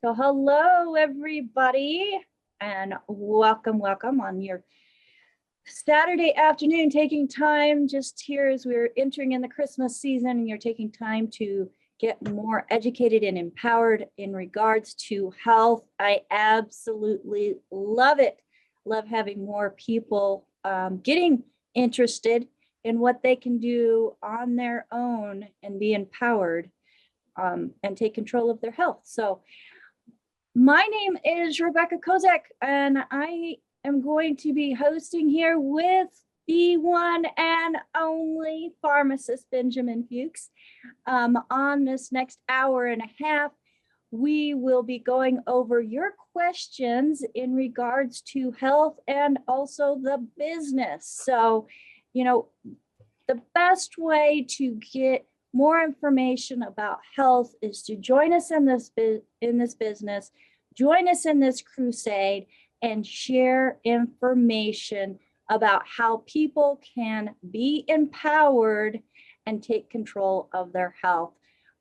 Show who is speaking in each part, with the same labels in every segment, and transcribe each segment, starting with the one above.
Speaker 1: So hello, everybody, and welcome on your Saturday afternoon, taking time just here as we're entering in the Christmas season, and you're taking time to get more educated and empowered in regards to health. I absolutely love it. Love having more people getting interested in what they can do on their own and be empowered and take control of their health. So my name is Rebecca Kozak, and I am going to be hosting here with the one and only Pharmacist Benjamin Fuchs. On this next hour and a half, we will be going over your questions in regards to health and also the business. So, the best way to get more information about health is to join us in this business, join us in this crusade, and share information about how people can be empowered and take control of their health.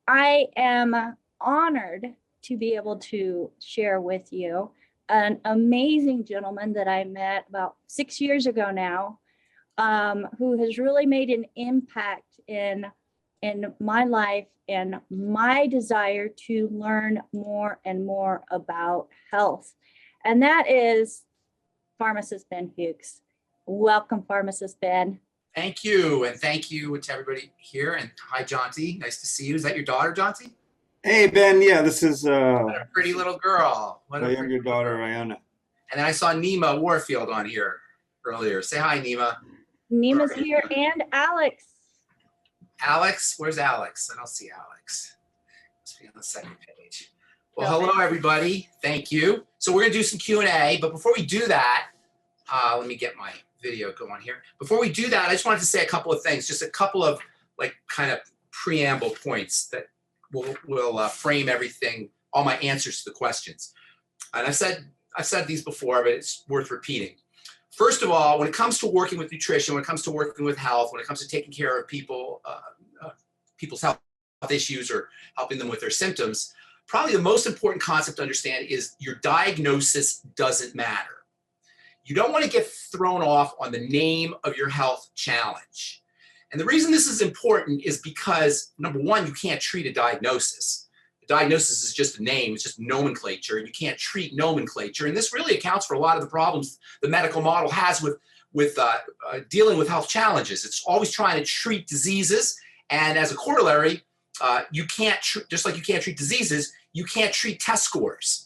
Speaker 1: I am honored to be able to share with you an amazing gentleman that I met about 6 years ago now, who has really made an impact in my life and my desire to learn more and more about health. And that is Pharmacist Ben Fuchs. Welcome, Pharmacist Ben.
Speaker 2: Thank you. And thank you to everybody here. And hi, Jaunty. Nice to see you. Is that your daughter, Jaunty?
Speaker 3: Hey, Ben. Yeah, this is
Speaker 2: what a pretty little girl.
Speaker 3: my younger daughter, Ayana.
Speaker 2: And then I saw Nima Warfield on here earlier. Say hi, Nima.
Speaker 1: Nima's here, and Alex.
Speaker 2: Alex? Where's Alex? I don't see Alex. Must be on the second page. Well, hello, everybody. Thank you. So we're going to do some Q&A. But before we do that, let me get my video going here. Before we do that, I just wanted to say a couple of things, just a couple of kind of preamble points that will frame everything, all my answers to the questions. And I've said these before, but it's worth repeating. First of all, when it comes to working with nutrition, when it comes to working with health, when it comes to taking care of people, people's health issues or helping them with their symptoms, probably the most important concept to understand is your diagnosis doesn't matter. You don't want to get thrown off on the name of your health challenge. And the reason this is important is because, number one, you can't treat a diagnosis. Diagnosis is just a name, it's just nomenclature. You can't treat nomenclature. And this really accounts for a lot of the problems the medical model has with dealing with health challenges. It's always trying to treat diseases. And as a corollary, you can't, just like you can't treat diseases, you can't treat test scores.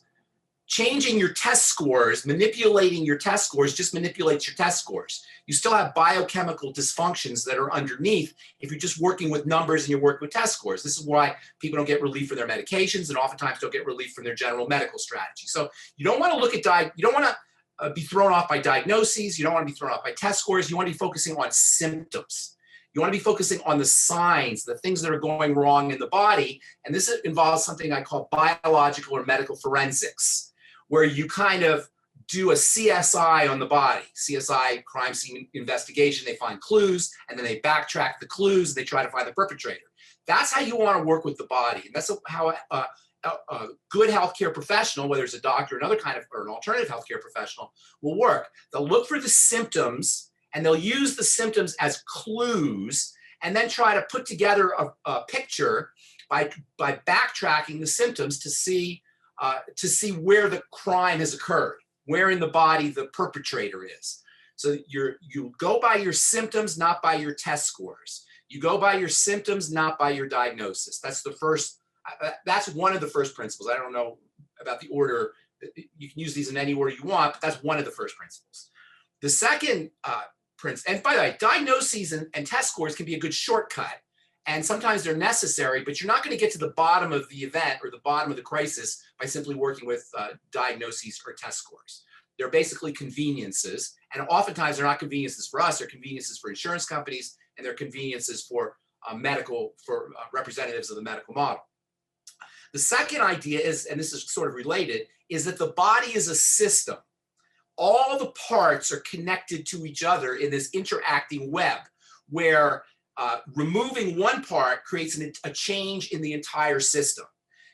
Speaker 2: Changing your test scores, manipulating your test scores just manipulates your test scores. You still have biochemical dysfunctions that are underneath if you're just working with numbers and you're working with test scores. This is why people don't get relief from their medications and oftentimes don't get relief from their general medical strategy. So you don't want to look at you don't want to be thrown off by diagnoses. You don't want to be thrown off by test scores. You want to be focusing on symptoms. You want to be focusing on the signs, the things that are going wrong in the body. And this involves something I call biological or medical forensics, where you kind of do a CSI on the body. CSI, crime scene investigation, they find clues, and then they backtrack the clues, and they try to find the perpetrator. That's how you want to work with the body. And that's how a good healthcare professional, whether it's a doctor or another kind of, or an alternative healthcare professional, will work. They'll look for the symptoms, and they'll use the symptoms as clues, and then try to put together a picture by backtracking the symptoms to see where the crime has occurred, where in the body the perpetrator is. So you go by your symptoms, not by your test scores. You go by your symptoms, not by your diagnosis. That's the first. That's one of the first principles. I don't know about the order. You can use these in any order you want, but that's one of the first principles. The second principle, and by the way, diagnoses and test scores can be a good shortcut. And sometimes they're necessary, but you're not going to get to the bottom of the event or the bottom of the crisis by simply working with diagnoses or test scores. They're basically conveniences. And oftentimes they're not conveniences for us, they're conveniences for insurance companies, and they're conveniences for representatives of the medical model. The second idea is, and this is sort of related, is that the body is a system. All the parts are connected to each other in this interacting web where removing one part creates a change in the entire system.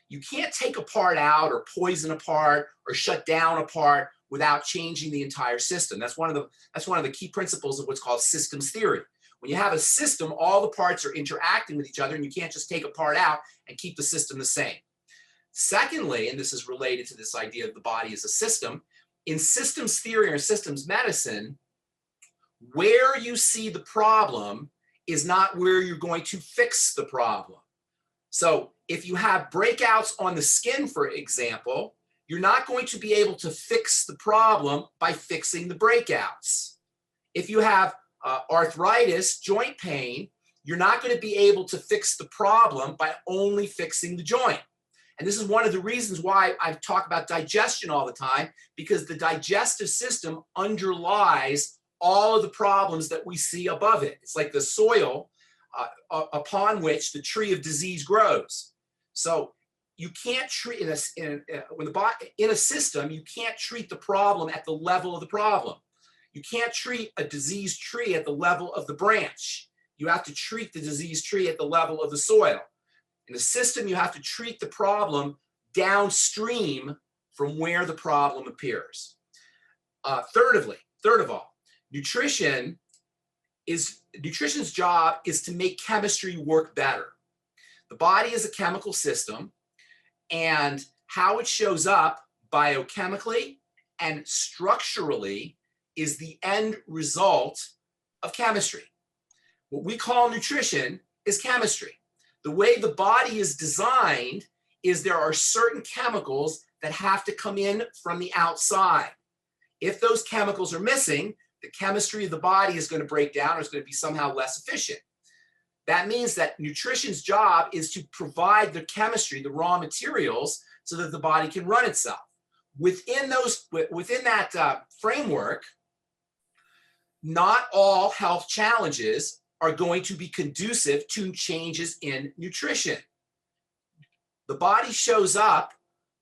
Speaker 2: You can't take a part out or poison a part or shut down a part without changing the entire system. That's one of the key principles of what's called systems theory. When you have a system, all the parts are interacting with each other, and you can't just take a part out and keep the system the same. Secondly, and this is related to this idea of the body as a system, in systems theory or systems medicine, where you see the problem is not where you're going to fix the problem. So if you have breakouts on the skin, for example, you're not going to be able to fix the problem by fixing the breakouts. If you have arthritis, joint pain, you're not going to be able to fix the problem by only fixing the joint. And this is one of the reasons why I talk about digestion all the time, because the digestive system underlies all of the problems that we see above it. It's like the soil upon which the tree of disease grows. So you can't treat in a system, you can't treat the problem at the level of the problem. You can't treat a diseased tree at the level of the branch. You have to treat the diseased tree at the level of the soil. In a system, you have to treat the problem downstream from where the problem appears. Third of all, nutrition's job is to make chemistry work better. The body is a chemical system, and how it shows up biochemically and structurally is the end result of chemistry. What we call nutrition is chemistry. The way the body is designed is there are certain chemicals that have to come in from the outside. If those chemicals are missing, the chemistry of the body is going to break down or is going to be somehow less efficient. That means that nutrition's job is to provide the chemistry, the raw materials, so that the body can run itself. Within that framework, not all health challenges are going to be conducive to changes in nutrition. The body shows up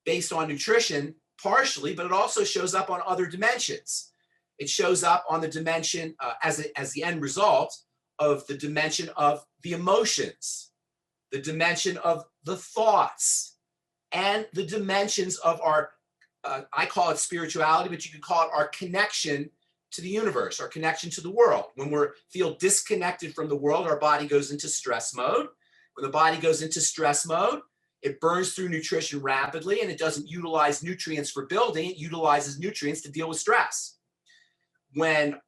Speaker 2: based on nutrition partially, but it also shows up on other dimensions. It shows up on the dimension as the end result of the dimension of the emotions, the dimension of the thoughts, and the dimensions of our, I call it spirituality, but you can call it our connection to the universe, our connection to the world. When we feel disconnected from the world, our body goes into stress mode. When the body goes into stress mode, it burns through nutrition rapidly, and it doesn't utilize nutrients for building, it utilizes nutrients to deal with stress. When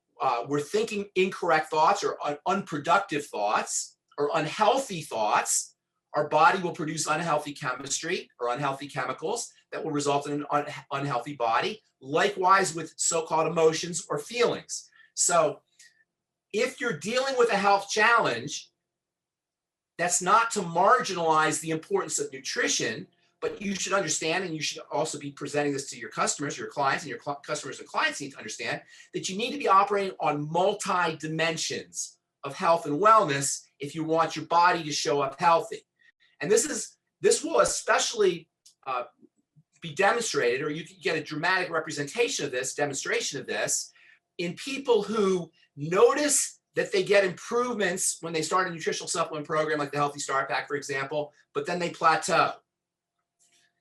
Speaker 2: we're thinking incorrect thoughts or unproductive thoughts or unhealthy thoughts, our body will produce unhealthy chemistry or unhealthy chemicals that will result in an unhealthy body. Likewise with so-called emotions or feelings. So if you're dealing with a health challenge, that's not to marginalize the importance of nutrition, but you should understand, and you should also be presenting this to your customers, your clients, and your customers and clients need to understand that you need to be operating on multi-dimensions of health and wellness if you want your body to show up healthy. And this will especially be demonstrated, or you can get a dramatic representation of this, demonstration of this, in people who notice that they get improvements when they start a nutritional supplement program like the Healthy Start Pack, for example, but then they plateau.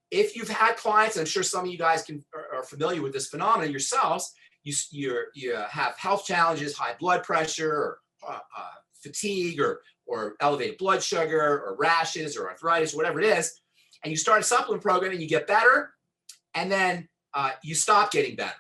Speaker 2: If you've had clients, I'm sure some of you guys are familiar with this phenomenon yourselves, you have health challenges, high blood pressure, or fatigue, or elevated blood sugar, or rashes, or arthritis, whatever it is, and you start a supplement program and you get better, and then you stop getting better.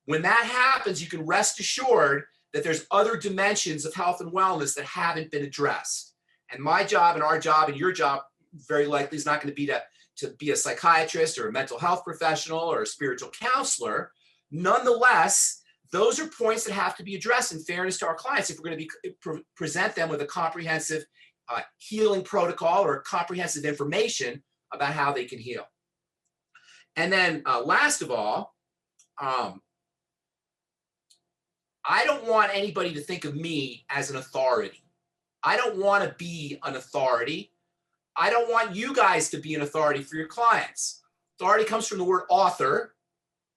Speaker 2: When that happens, you can rest assured that there's other dimensions of health and wellness that haven't been addressed. And my job and our job and your job very likely is not going to be to be a psychiatrist or a mental health professional or a spiritual counselor. Nonetheless, those are points that have to be addressed in fairness to our clients if we're going to present them with a comprehensive healing protocol or comprehensive information about how they can heal. And then last of all, I don't want anybody to think of me as an authority. I don't want to be an authority. I don't want you guys to be an authority for your clients. Authority comes from the word author,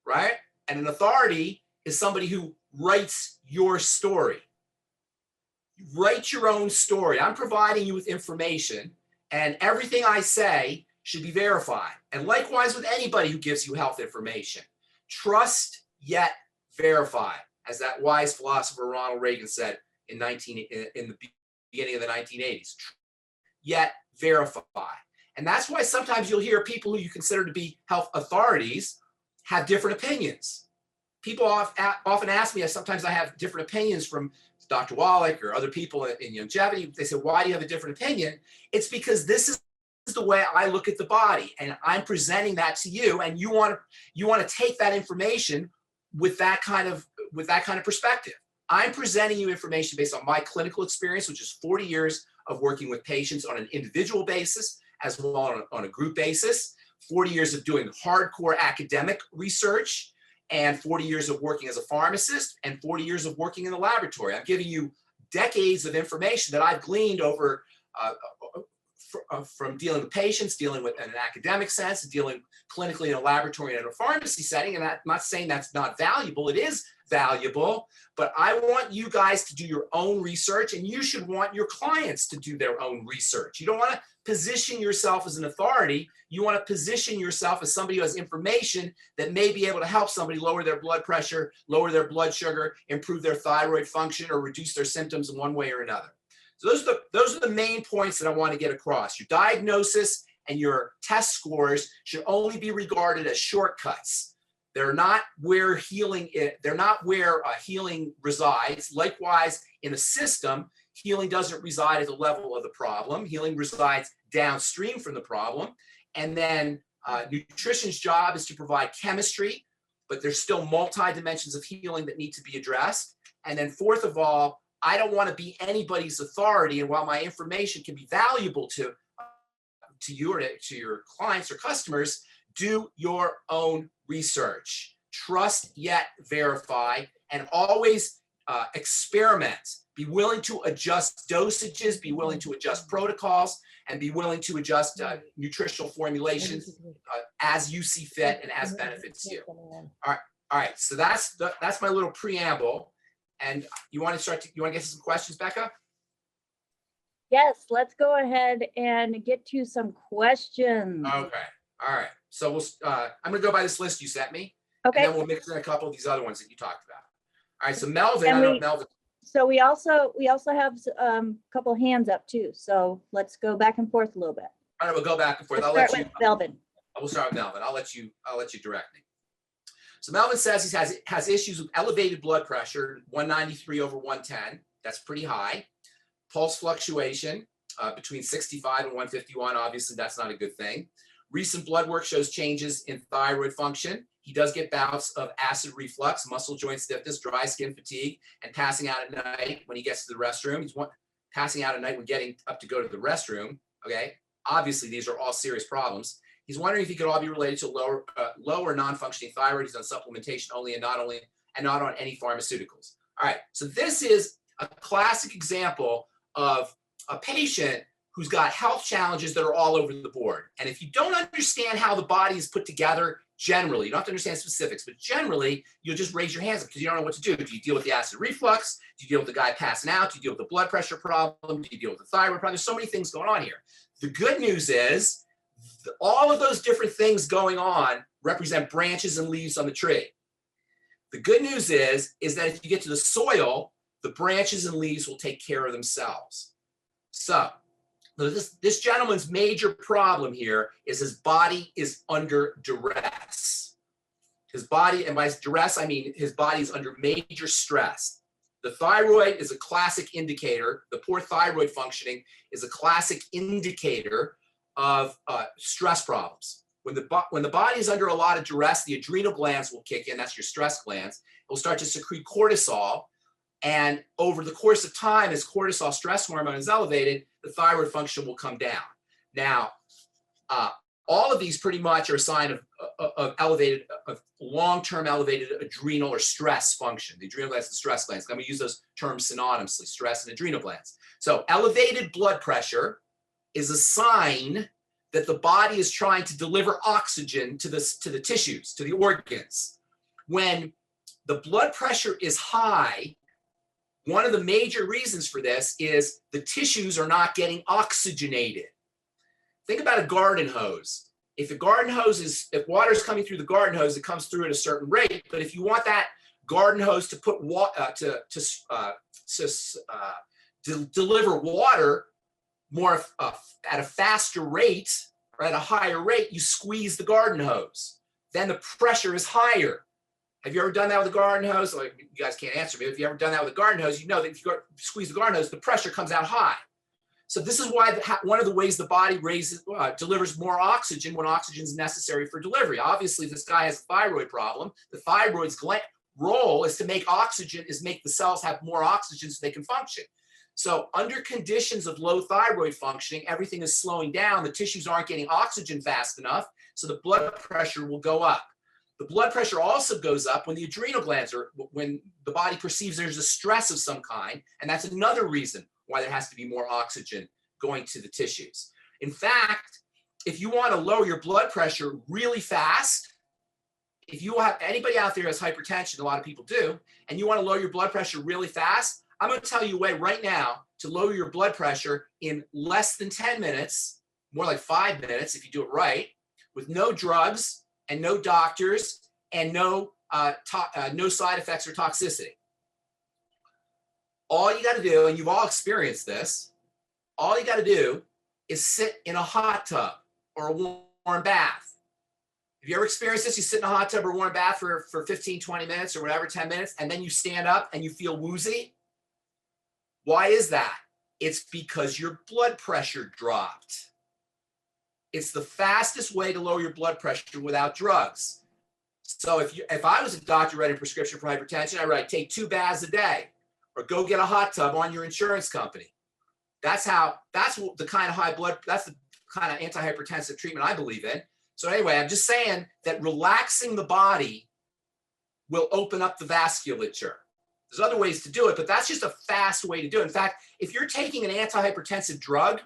Speaker 2: right? And an authority is somebody who writes your story. Write your own story. I'm providing you with information, and everything I say should be verified. And likewise with anybody who gives you health information. Trust yet verify, as that wise philosopher Ronald Reagan said in the beginning of the 1980s. Yet verify. And that's why sometimes you'll hear people who you consider to be health authorities have different opinions. People often ask me, sometimes I have different opinions from Dr. Wallach or other people in longevity. They say, why do you have a different opinion? It's because this is the way I look at the body, and I'm presenting that to you, and you want to take that information with that kind of perspective. I'm presenting you information based on my clinical experience, which is 40 years of working with patients on an individual basis as well on a group basis, 40 years of doing hardcore academic research, and 40 years of working as a pharmacist, and 40 years of working in the laboratory. I'm giving you decades of information that I've gleaned over from dealing with patients, dealing with in an academic sense, dealing clinically in a laboratory and in a pharmacy setting. And I'm not saying that's not valuable. It is valuable, but I want you guys to do your own research, and you should want your clients to do their own research. You don't want to position yourself as an authority. You want to position yourself as somebody who has information that may be able to help somebody lower their blood pressure, lower their blood sugar, improve their thyroid function, or reduce their symptoms in one way or another. So those are the main points that I want to get across. Your diagnosis and your test scores should only be regarded as shortcuts. They're not where healing resides. Likewise, in a system, healing doesn't reside at the level of the problem. Healing resides downstream from the problem. And then nutrition's job is to provide chemistry, but there's still multi-dimensions of healing that need to be addressed. And then fourth of all, I don't want to be anybody's authority. And while my information can be valuable to you or to your clients or customers, do your own research. Trust yet verify, and always experiment. Be willing to adjust dosages, be willing to adjust protocols, and be willing to adjust nutritional formulations as you see fit and as benefits you. All right. So that's my little preamble. And you want to get to some questions, Becca?
Speaker 1: Yes, let's go ahead and get to some questions.
Speaker 2: Okay. All right. So I'm going to go by this list you sent me.
Speaker 1: Okay.
Speaker 2: And then we'll mix in a couple of these other ones that you talked about. All right. So Melvin, Melvin.
Speaker 1: So we also have a couple hands up too. So let's go back and forth a little bit.
Speaker 2: All right, we'll go back and forth.
Speaker 1: I'll let you. Melvin.
Speaker 2: I will start with Melvin. I'll let you direct me. So Melvin says he has issues with elevated blood pressure, 193/110. That's pretty high. Pulse fluctuation between 65 and 151. Obviously, that's not a good thing. Recent blood work shows changes in thyroid function. He does get bouts of acid reflux, muscle joint stiffness, dry skin fatigue, and passing out at night when he gets to the restroom. He's passing out at night when getting up to go to the restroom. Okay. Obviously, these are all serious problems. He's wondering if he could all be related to lower non-functioning thyroid. He's on supplementation only and not on any pharmaceuticals. All right. So this is a classic example of a patient who's got health challenges that are all over the board. And if you don't understand how the body is put together, generally, you don't have to understand specifics, but generally, you'll just raise your hands up because you don't know what to do. Do you deal with the acid reflux? Do you deal with the guy passing out? Do you deal with the blood pressure problem? Do you deal with the thyroid problem? There's so many things going on here. The good news is all of those different things going on represent branches and leaves on the tree. The good news is that if you get to the soil, the branches and leaves will take care of themselves. So this gentleman's major problem here is his body is under duress. His body, and by duress, I mean his body is under major stress. The thyroid is a classic indicator. The poor thyroid functioning is a classic indicator of stress problems. When the body is under a lot of duress, the adrenal glands will kick in. That's your stress glands. It will start to secrete cortisol. And over the course of time, as cortisol stress hormone is elevated, the thyroid function will come down. Now, all of these pretty much are a sign of long-term elevated adrenal or stress function. The adrenal glands and stress glands. I'm going to use those terms synonymously, stress and adrenal glands. So elevated blood pressure is a sign that the body is trying to deliver oxygen to the tissues, to the organs. When the blood pressure is high, one of the major reasons for this is the tissues are not getting oxygenated. Think about a garden hose. If if water is coming through the garden hose, it comes through at a certain rate. But if you want that garden hose to put deliver water more at a faster rate or at a higher rate, you squeeze the garden hose. Then the pressure is higher. Have you ever done that with a garden hose? Like, you guys can't answer me. If you ever done that with a garden hose, you know that if you squeeze the garden hose, the pressure comes out high. So this is why one of the ways the body delivers more oxygen when oxygen is necessary for delivery. Obviously, if this guy has a thyroid problem, the thyroid's role is to make the cells have more oxygen so they can function. So under conditions of low thyroid functioning, everything is slowing down. The tissues aren't getting oxygen fast enough, so the blood pressure will go up. The blood pressure also goes up when the adrenal glands when the body perceives there's a stress of some kind, and that's another reason why there has to be more oxygen going to the tissues. In fact, if you want to lower your blood pressure really fast, if you have anybody out there who has hypertension, a lot of people do, and you want to lower your blood pressure really fast, I'm going to tell you a way right now to lower your blood pressure in less than 10 minutes, more like 5 minutes if you do it right, with no drugs and no doctors and no side effects or toxicity. All you got to do, and you've all experienced this, all you got to do is sit in a hot tub or a warm bath. Have you ever experienced this? You sit in a hot tub or warm bath for 15, 20 minutes or whatever, 10 minutes, and then you stand up and you feel woozy? Why is that? It's because your blood pressure dropped. It's the fastest way to lower your blood pressure without drugs. So if I was a doctor writing a prescription for hypertension, I'd write, take 2 baths a day or go get a hot tub on your insurance company. That's the kind of antihypertensive treatment I believe in. So anyway, I'm just saying that relaxing the body will open up the vasculature. There's other ways to do it, but that's just a fast way to do it. In fact, if you're taking an antihypertensive drug,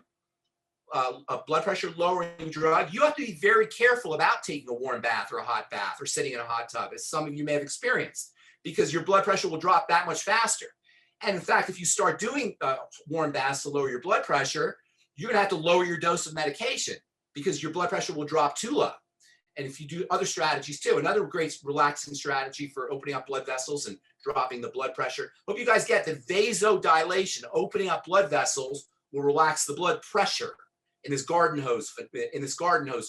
Speaker 2: a blood pressure lowering drug, you have to be very careful about taking a warm bath or a hot bath or sitting in a hot tub, as some of you may have experienced, because your blood pressure will drop that much faster. And in fact, if you start doing warm baths to lower your blood pressure, you're going to have to lower your dose of medication because your blood pressure will drop too low. And if you do other strategies too, another great relaxing strategy for opening up blood vessels and dropping the blood pressure. Hope you guys get that vasodilation, opening up blood vessels, will relax the blood pressure in this garden hose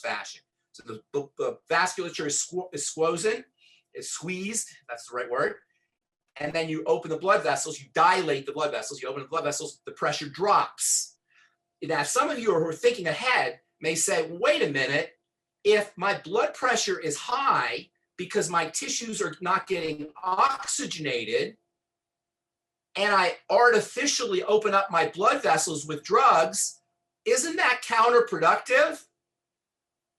Speaker 2: fashion. So the vasculature is squeezed, that's the right word. And then you open the blood vessels, you dilate the blood vessels, you open the blood vessels, the pressure drops. Now, some of you who are thinking ahead may say, well, wait a minute, if my blood pressure is high because my tissues are not getting oxygenated and I artificially open up my blood vessels with drugs, isn't that counterproductive?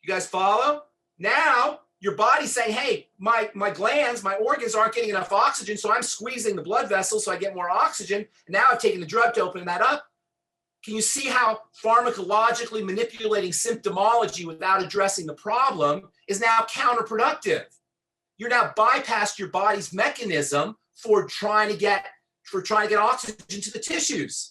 Speaker 2: You guys follow? Now your body's saying, hey, my glands, my organs aren't getting enough oxygen, so I'm squeezing the blood vessels so I get more oxygen. And now I've taken the drug to open that up. Can you see how pharmacologically manipulating symptomology without addressing the problem is now counterproductive? You're now bypassed your body's mechanism for trying to get oxygen to the tissues.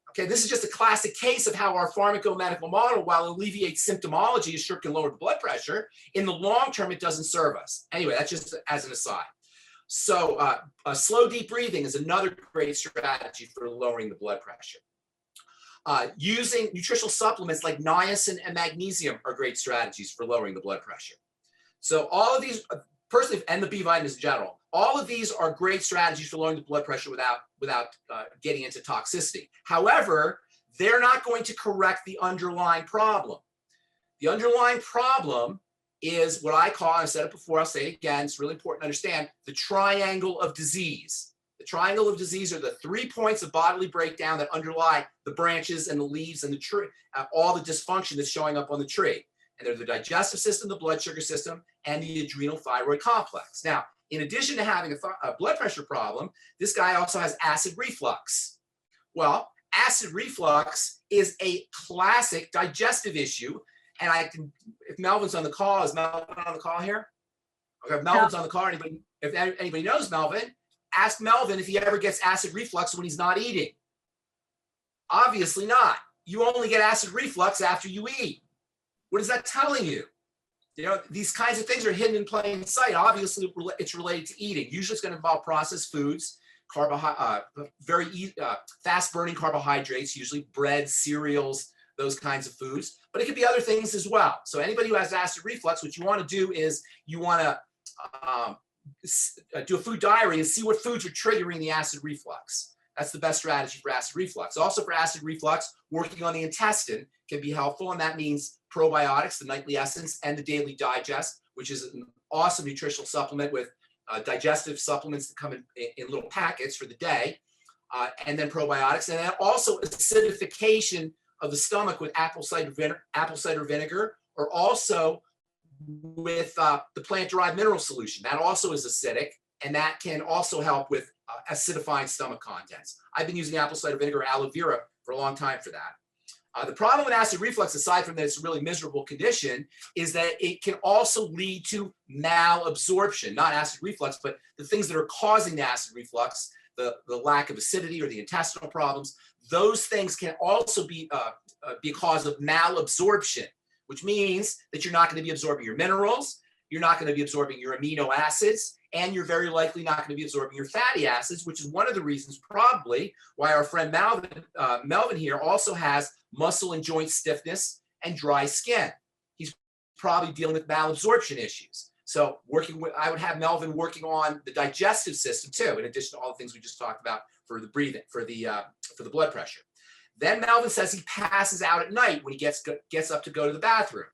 Speaker 2: Okay, this is just a classic case of how our pharmacomedical model, while alleviates symptomology, sure can lower the blood pressure. In the long term, it doesn't serve us. Anyway, that's just as an aside. So slow, deep breathing is another great strategy for lowering the blood pressure. Using nutritional supplements like niacin and magnesium are great strategies for lowering the blood pressure. So all of these, personally, and the B vitamins in general, all of these are great strategies for lowering the blood pressure without getting into toxicity. However, they're not going to correct the underlying problem. The underlying problem is what I call, and I said it before, I'll say it again, it's really important to understand, the triangle of disease. The triangle of disease are the 3 points of bodily breakdown that underlie the branches and the leaves and the tree, all the dysfunction that's showing up on the tree. And they're the digestive system, the blood sugar system, and the adrenal thyroid complex. Now, in addition to having a blood pressure problem, this guy also has acid reflux. Well, acid reflux is a classic digestive issue. And if Melvin's on the call, is Melvin on the call here? Okay, if Melvin's on the call, if anybody knows Melvin, ask Melvin if he ever gets acid reflux when he's not eating. Obviously not. you only get acid reflux after you eat. What is that telling you? You know, these kinds of things are hidden in plain sight. Obviously, it's related to eating. Usually it's going to involve processed foods, fast-burning carbohydrates, usually bread, cereals, those kinds of foods. But it could be other things as well. So anybody who has acid reflux, what you want to do is you want to do a food diary and see what foods are triggering the acid reflux. That's the best strategy for acid reflux. Also for acid reflux, working on the intestine can be helpful, and that means probiotics, the nightly essence, and the daily digest, which is an awesome nutritional supplement with digestive supplements that come in little packets for the day, and then probiotics, and then also acidification of the stomach with apple cider vinegar, or also with the plant-derived mineral solution. That also is acidic, and that can also help with acidifying stomach contents. I've been using apple cider vinegar, aloe vera for a long time for that. The problem with acid reflux, aside from that it's a really miserable condition, is that it can also lead to malabsorption, not acid reflux, but the things that are causing the acid reflux, the lack of acidity or the intestinal problems, those things can also be a cause of malabsorption, which means that you're not going to be absorbing your minerals, you're not going to be absorbing your amino acids, and you're very likely not going to be absorbing your fatty acids, which is one of the reasons probably why our friend Melvin here also has muscle and joint stiffness and dry skin. He's probably dealing with malabsorption issues. So I would have Melvin working on the digestive system too, in addition to all the things we just talked about for the breathing, for the blood pressure. Then Melvin says he passes out at night when he gets up to go to the bathroom.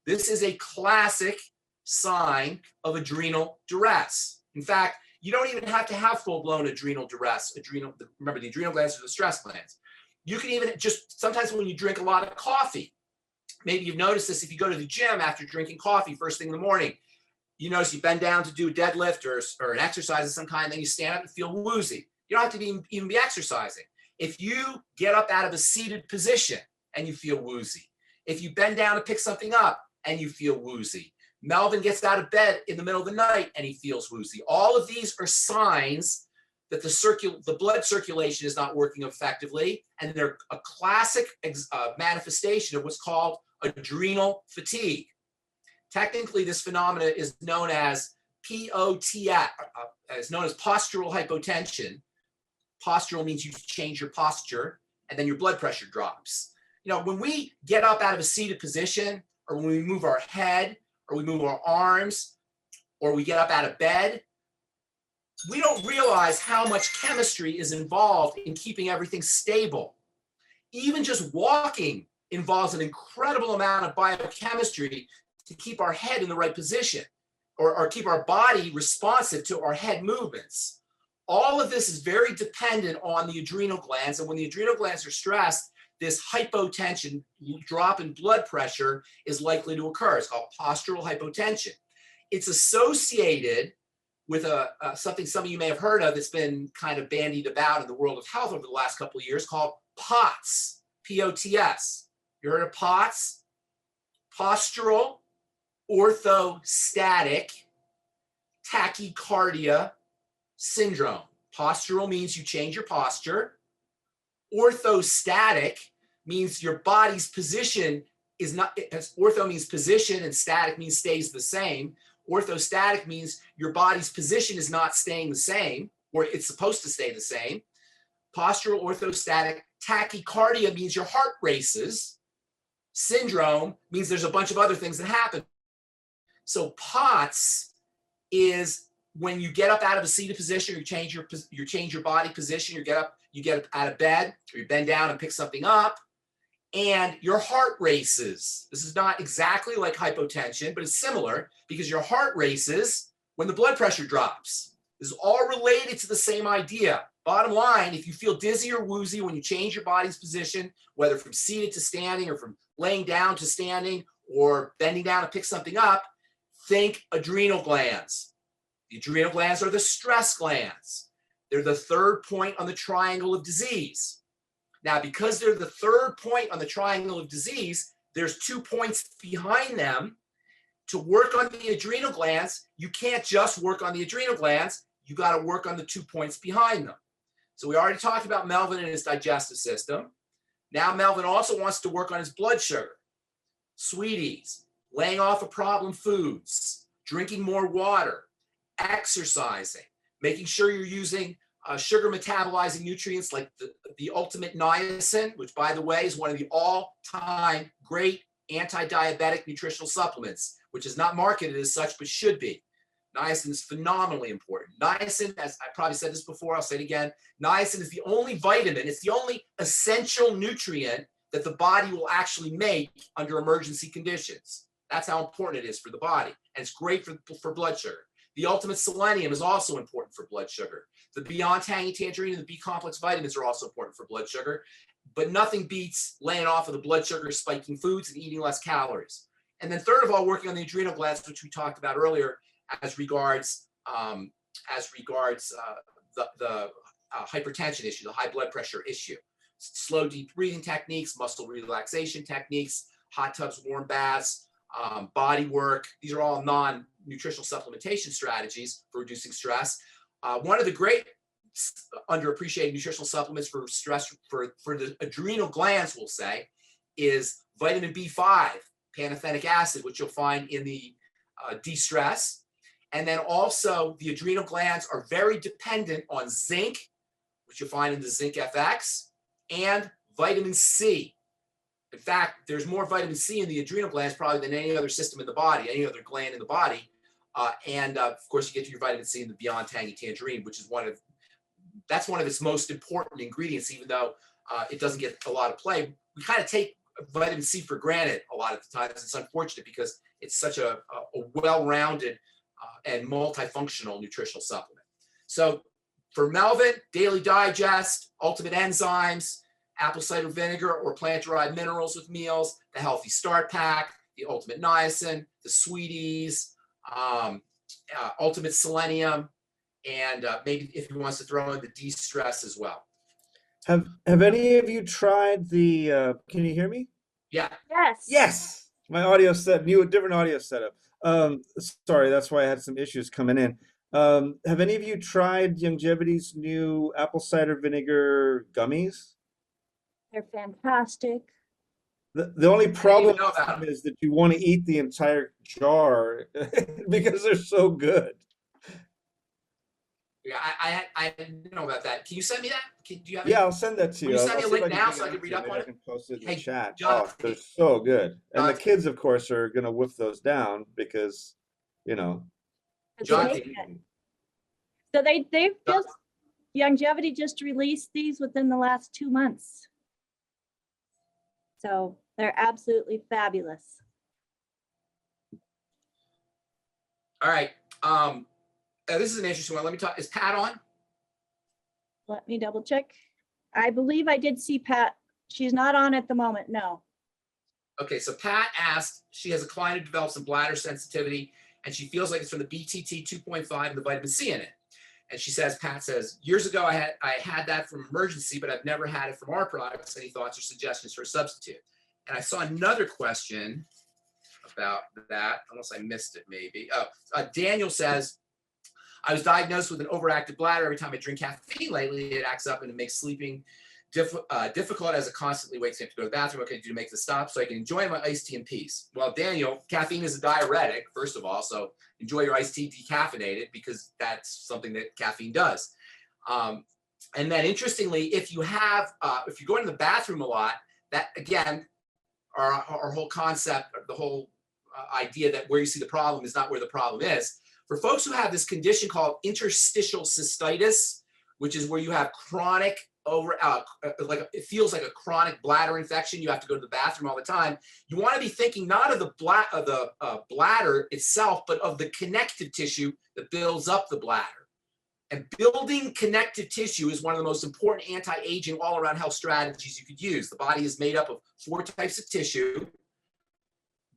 Speaker 2: This is a classic sign of adrenal duress. In fact, you don't even have to have full-blown adrenal duress. Remember, the adrenal glands are the stress glands. You can even just, sometimes when you drink a lot of coffee, maybe you've noticed this if you go to the gym after drinking coffee first thing in the morning, you notice you bend down to do a deadlift or an exercise of some kind, then you stand up and feel woozy. You don't have to even be exercising. If you get up out of a seated position and you feel woozy, if you bend down to pick something up and you feel woozy, Melvin gets out of bed in the middle of the night and he feels woozy. All of these are signs that the blood circulation is not working effectively, and they're a classic manifestation of what's called adrenal fatigue. Technically, this phenomenon is known as POTS, is known as postural hypotension. Postural means you change your posture, and then your blood pressure drops. You know, when we get up out of a seated position, or when we move our head, or we move our arms, or we get up out of bed, we don't realize how much chemistry is involved in keeping everything stable. Even just walking involves an incredible amount of biochemistry to keep our head in the right position, or keep our body responsive to our head movements. All of this is very dependent on the adrenal glands, and when the adrenal glands are stressed, this hypotension, drop in blood pressure, is likely to occur. It's called postural hypotension. It's associated with something some of you may have heard of that's been kind of bandied about in the world of health over the last couple of years called POTS, P-O-T-S. You heard of POTS? Postural Orthostatic Tachycardia Syndrome. Postural means you change your posture. Orthostatic means your body's position is not, ortho means position and static means stays the same. Orthostatic means your body's position is not staying the same, or it's supposed to stay the same. Postural orthostatic tachycardia means your heart races. Syndrome means there's a bunch of other things that happen. So POTS is when you get up out of a seated position, you change your body position, you get up out of bed, or you bend down and pick something up, and your heart races. This is not exactly like hypotension, but it's similar because your heart races when the blood pressure drops. This is all related to the same idea. Bottom line, if you feel dizzy or woozy when you change your body's position, whether from seated to standing or from laying down to standing or bending down to pick something up, think adrenal glands. The adrenal glands are the stress glands. They're the third point on the triangle of disease. Now, because they're the third point on the triangle of disease, there's 2 points behind them. To work on the adrenal glands, you can't just work on the adrenal glands. You got to work on the 2 points behind them. So we already talked about Melvin and his digestive system. Now Melvin also wants to work on his blood sugar. Sweeties, laying off of problem foods, drinking more water, exercising, making sure you're using sugar metabolizing nutrients like the ultimate niacin, which by the way is one of the all-time great anti-diabetic nutritional supplements, which is not marketed as such, but should be. Niacin is phenomenally important. Niacin, as I probably said this before, I'll say it again, niacin is the only vitamin, it's the only essential nutrient that the body will actually make under emergency conditions. That's how important it is for the body. And it's great for blood sugar. The ultimate selenium is also important for blood sugar. The Beyond Tangy Tangerine and the B complex vitamins are also important for blood sugar, but nothing beats laying off of the blood sugar spiking foods and eating less calories. And then third of all, working on the adrenal glands, which we talked about earlier, as regards the hypertension issue, the high blood pressure issue. Slow, deep breathing techniques, muscle relaxation techniques, hot tubs, warm baths, body work. These are all non-nutritional supplementation strategies for reducing stress. One of the great underappreciated nutritional supplements for stress, for the adrenal glands, we'll say, is vitamin B5, pantothenic acid, which you'll find in the de-stress. And then also the adrenal glands are very dependent on zinc, which you'll find in the Zinc FX, and vitamin C. In fact, there's more vitamin C in the adrenal glands probably than any other system in the body, any other gland in the body. Of course, you get your vitamin C in the Beyond Tangy Tangerine, which is one of its most important ingredients, even though it doesn't get a lot of play. We kind of take vitamin C for granted a lot of the times. It's unfortunate because it's such a well-rounded and multifunctional nutritional supplement. So for Melvin, Daily Digest, Ultimate Enzymes, apple cider vinegar or plant-derived minerals with meals, the Healthy Start Pack, the Ultimate Niacin, the Sweeties, Ultimate Selenium, and maybe if he wants to throw in the de-stress as well.
Speaker 3: Have any of you tried the? Can you hear me?
Speaker 2: Yeah.
Speaker 1: Yes.
Speaker 3: Yes. My audio different audio setup. Sorry, that's why I had some issues coming in. Have any of you tried Longevity's new apple cider vinegar gummies?
Speaker 1: They're fantastic.
Speaker 3: The only problem
Speaker 2: know about
Speaker 3: with them is that you want to eat the entire jar because they're so good.
Speaker 2: Yeah, I didn't know about that. Can you send me that? Do you have
Speaker 3: Yeah, I'll send that to you.
Speaker 2: Can you send me a
Speaker 3: I'll see if
Speaker 2: link
Speaker 3: can
Speaker 2: now
Speaker 3: dig
Speaker 2: so I
Speaker 3: it
Speaker 2: can
Speaker 3: up
Speaker 2: read
Speaker 3: to you.
Speaker 2: up on
Speaker 3: Maybe I
Speaker 2: it?
Speaker 3: can post it in
Speaker 2: Hey,
Speaker 3: the chat.
Speaker 2: John,
Speaker 3: Oh, they're so good. And the
Speaker 2: John,
Speaker 3: kids, of course, are going to whip those down because, you know.
Speaker 2: John,
Speaker 1: So they've just, Longevity just released these within the last 2 months. So they're absolutely fabulous.
Speaker 2: all right. This is an interesting one. Let me talk. Is Pat on?
Speaker 1: Let me double check. I believe I did see Pat. She's not on at the moment, no.
Speaker 2: Okay, so Pat asked, she has a client who develops some bladder sensitivity, and she feels like it's from the BTT 2.5 and the vitamin C in it. And she says, Pat says, years ago I had that from emergency, but I've never had it from our products. Any thoughts or suggestions for a substitute? And I saw another question about that, unless I missed it maybe. Daniel says, I was diagnosed with an overactive bladder. Every time I drink caffeine lately, it acts up and it makes sleeping difficult as it constantly wakes me up to go to the bathroom. What can I do to make this stop so I can enjoy my iced tea in peace? Well, Daniel, caffeine is a diuretic, first of all, so enjoy your iced tea decaffeinated because that's something that caffeine does. And then interestingly, if you're going to the bathroom a lot, that again, our whole concept, the whole idea that where you see the problem is not where the problem is. For folks who have this condition called interstitial cystitis, which is where you have chronic it feels like a chronic bladder infection. You have to go to the bathroom all the time. You want to be thinking not of the bladder itself, but of the connective tissue that builds up the bladder. And building connective tissue is one of the most important anti-aging all-around health strategies you could use. The body is made up of 4 types of tissue.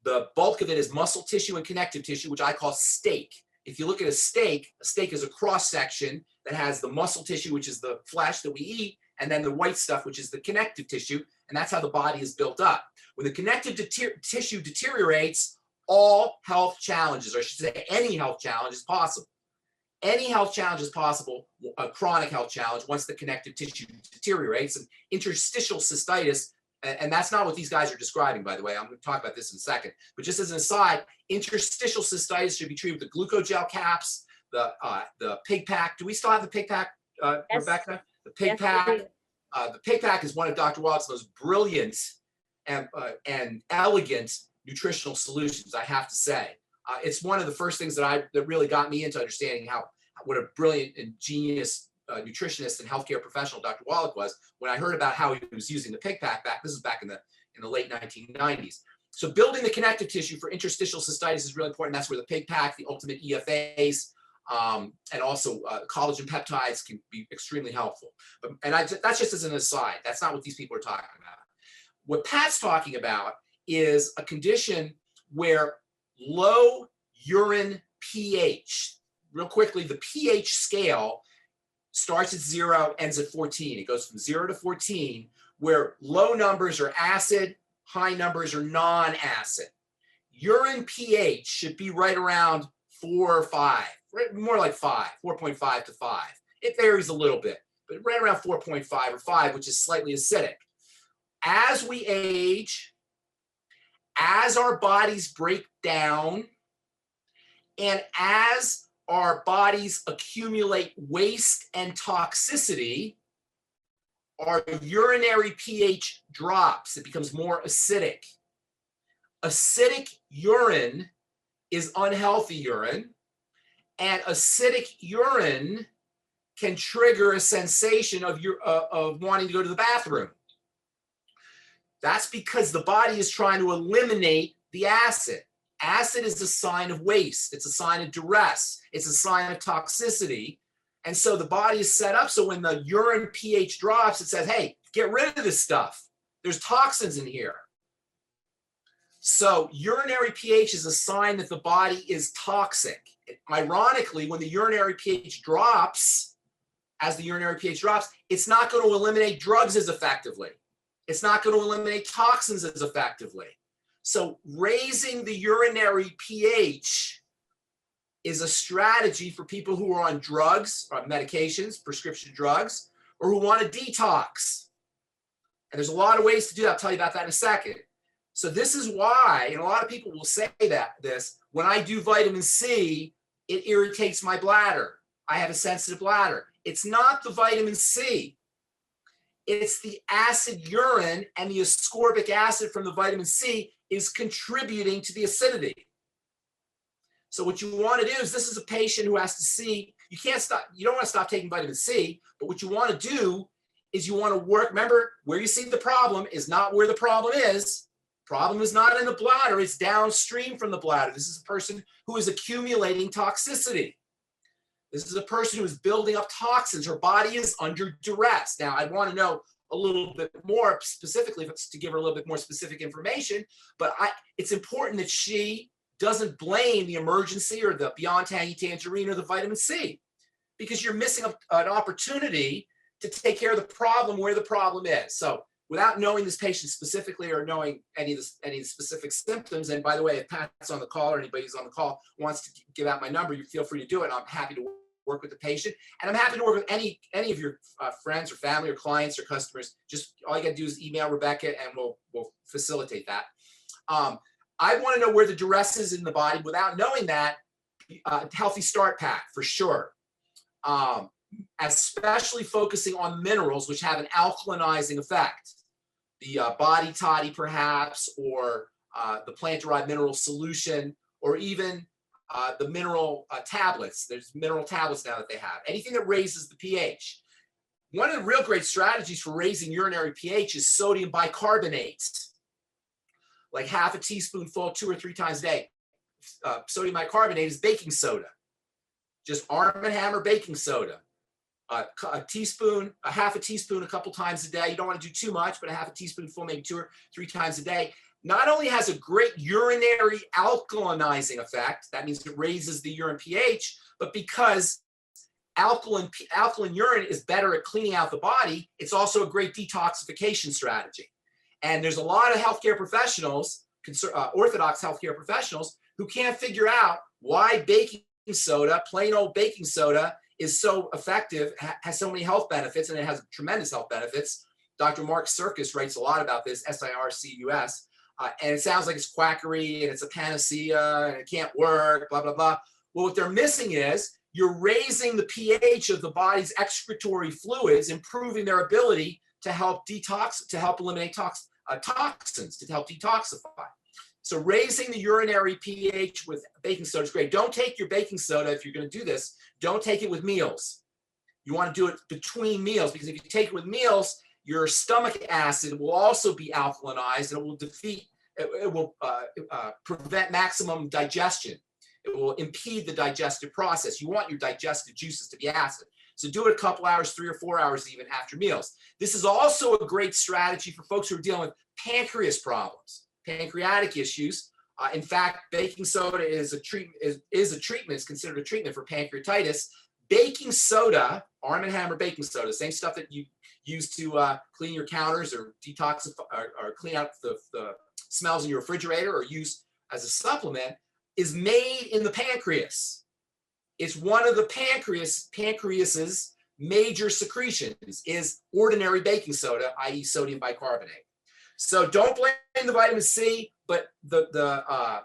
Speaker 2: The bulk of it is muscle tissue and connective tissue, which I call steak. If you look at a steak is a cross-section that has the muscle tissue, which is the flesh that we eat, and then the white stuff, which is the connective tissue, and that's how the body is built up. When the connective tissue deteriorates, all health challenges, or I should say any health challenge is possible. Any health challenge is possible, a chronic health challenge, once the connective tissue deteriorates. And interstitial cystitis and that's not what these guys are describing, by the way. I'm going to talk about this in a second. But just as an aside, interstitial cystitis should be treated with the glucogel caps, the pig pack. Do we still have the pig pack,
Speaker 1: Yes.
Speaker 2: Rebecca? The pig
Speaker 1: Yes, we
Speaker 2: pack.
Speaker 1: do.
Speaker 2: The pig pack is one of Dr. Wallach's most brilliant and elegant nutritional solutions, I have to say. It's one of the first things that really got me into understanding what a brilliant and genius nutritionist and healthcare professional Dr. Wallach was when I heard about how he was using the pig pack this is back in the late 1990s. So building the connective tissue for interstitial cystitis is really important. That's where the pig pack, the ultimate EFAs, and also collagen peptides can be extremely helpful. That's just as an aside. That's not what these people are talking about. What Pat's talking about is a condition where low urine pH, real quickly, the pH scale starts at 0, ends at 14. It goes from 0 to 14, where low numbers are acid, high numbers are non-acid. Urine pH should be right around 4 or 5, more like 5, 4.5 to 5. It varies a little bit, but right around 4.5 or 5, which is slightly acidic. As we age, as our bodies break down, and as our bodies accumulate waste and toxicity, our urinary pH drops. It becomes more acidic. Acidic urine is unhealthy urine, and acidic urine can trigger a sensation of wanting to go to the bathroom. That's because the body is trying to eliminate the acid. Acid is a sign of waste. It's a sign of duress. It's a sign of toxicity. And so the body is set up so when the urine pH drops, it says, hey, get rid of this stuff. There's toxins in here. So urinary pH is a sign that the body is toxic. Ironically, when the urinary pH drops, as the urinary pH drops, it's not going to eliminate drugs as effectively. It's not going to eliminate toxins as effectively. So raising the urinary pH is a strategy for people who are on drugs or medications, prescription drugs, or who want to detox. And there's a lot of ways to do that. I'll tell you about that in a second. So this is why, and a lot of people will say this, when I do vitamin C, it irritates my bladder. I have a sensitive bladder. It's not the vitamin C. It's the acid urine, and the ascorbic acid from the vitamin C is contributing to the acidity. So what you want to do is, this is a patient who has to see, you don't want to stop taking vitamin C, but what you want to do is you want to work, remember, where you see the problem is not where the problem is. Problem is not in the bladder, it's downstream from the bladder. This is a person who is accumulating toxicity. This is a person who is building up toxins. Her body is under duress. Now, I want to know a little bit more specifically, to give her a little bit more specific information, but it's important that she doesn't blame the emergency or the Beyond Tangy Tangerine or the vitamin C, because you're missing an opportunity to take care of the problem where the problem is. So without knowing this patient specifically or knowing any of the specific symptoms, and by the way, if Pat's on the call or anybody who's on the call wants to give out my number, you feel free to do it. I'm happy to work with the patient, and I'm happy to work with any of your friends or family or clients or customers. Just all you got to do is email Rebecca, and we'll facilitate that. I want to know where the duress is in the body. Without knowing that, healthy start pack for sure. Especially focusing on minerals, which have an alkalinizing effect. The body toddy, perhaps, or the plant-derived mineral solution, or even the mineral tablets. There's mineral tablets now that they have. Anything that raises the pH. One of the real great strategies for raising urinary pH is sodium bicarbonate. Like half a teaspoonful 2 or 3 times a day. Sodium bicarbonate is baking soda. Just Arm & Hammer baking soda. A teaspoon, a half a teaspoon a couple times a day. You don't want to do too much, but a half a teaspoonful, maybe 2 or 3 times a day. Not only has a great urinary alkalinizing effect, that means it raises the urine pH, but because alkaline urine is better at cleaning out the body, it's also a great detoxification strategy. And there's a lot of healthcare professionals, orthodox healthcare professionals, who can't figure out why baking soda, plain old baking soda, is so effective, has so many health benefits, and it has tremendous health benefits. Dr. Mark Sircus writes a lot about this, Sircus, and it sounds like it's quackery and it's a panacea and it can't work, blah, blah, blah. Well, what they're missing is you're raising the pH of the body's excretory fluids, improving their ability to help detox, to help eliminate toxins, to help detoxify. So raising the urinary pH with baking soda is great. Don't take your baking soda, if you're going to do this, don't take it with meals. You want to do it between meals, because if you take it with meals, your stomach acid will also be alkalinized, and it will prevent maximum digestion. It will impede the digestive process. You want your digestive juices to be acid. So do it a couple hours, 3 or 4 hours even after meals. This is also a great strategy for folks who are dealing with pancreas problems, pancreatic issues. In fact, baking soda is a treatment, is considered a treatment for pancreatitis. Baking soda, Arm & Hammer baking soda, same stuff that you use to clean your counters or detoxify or clean out the smells in your refrigerator or use as a supplement, is made in the pancreas. It's one of the pancreas's major secretions is ordinary baking soda, i.e. sodium bicarbonate. So don't blame the vitamin C, but the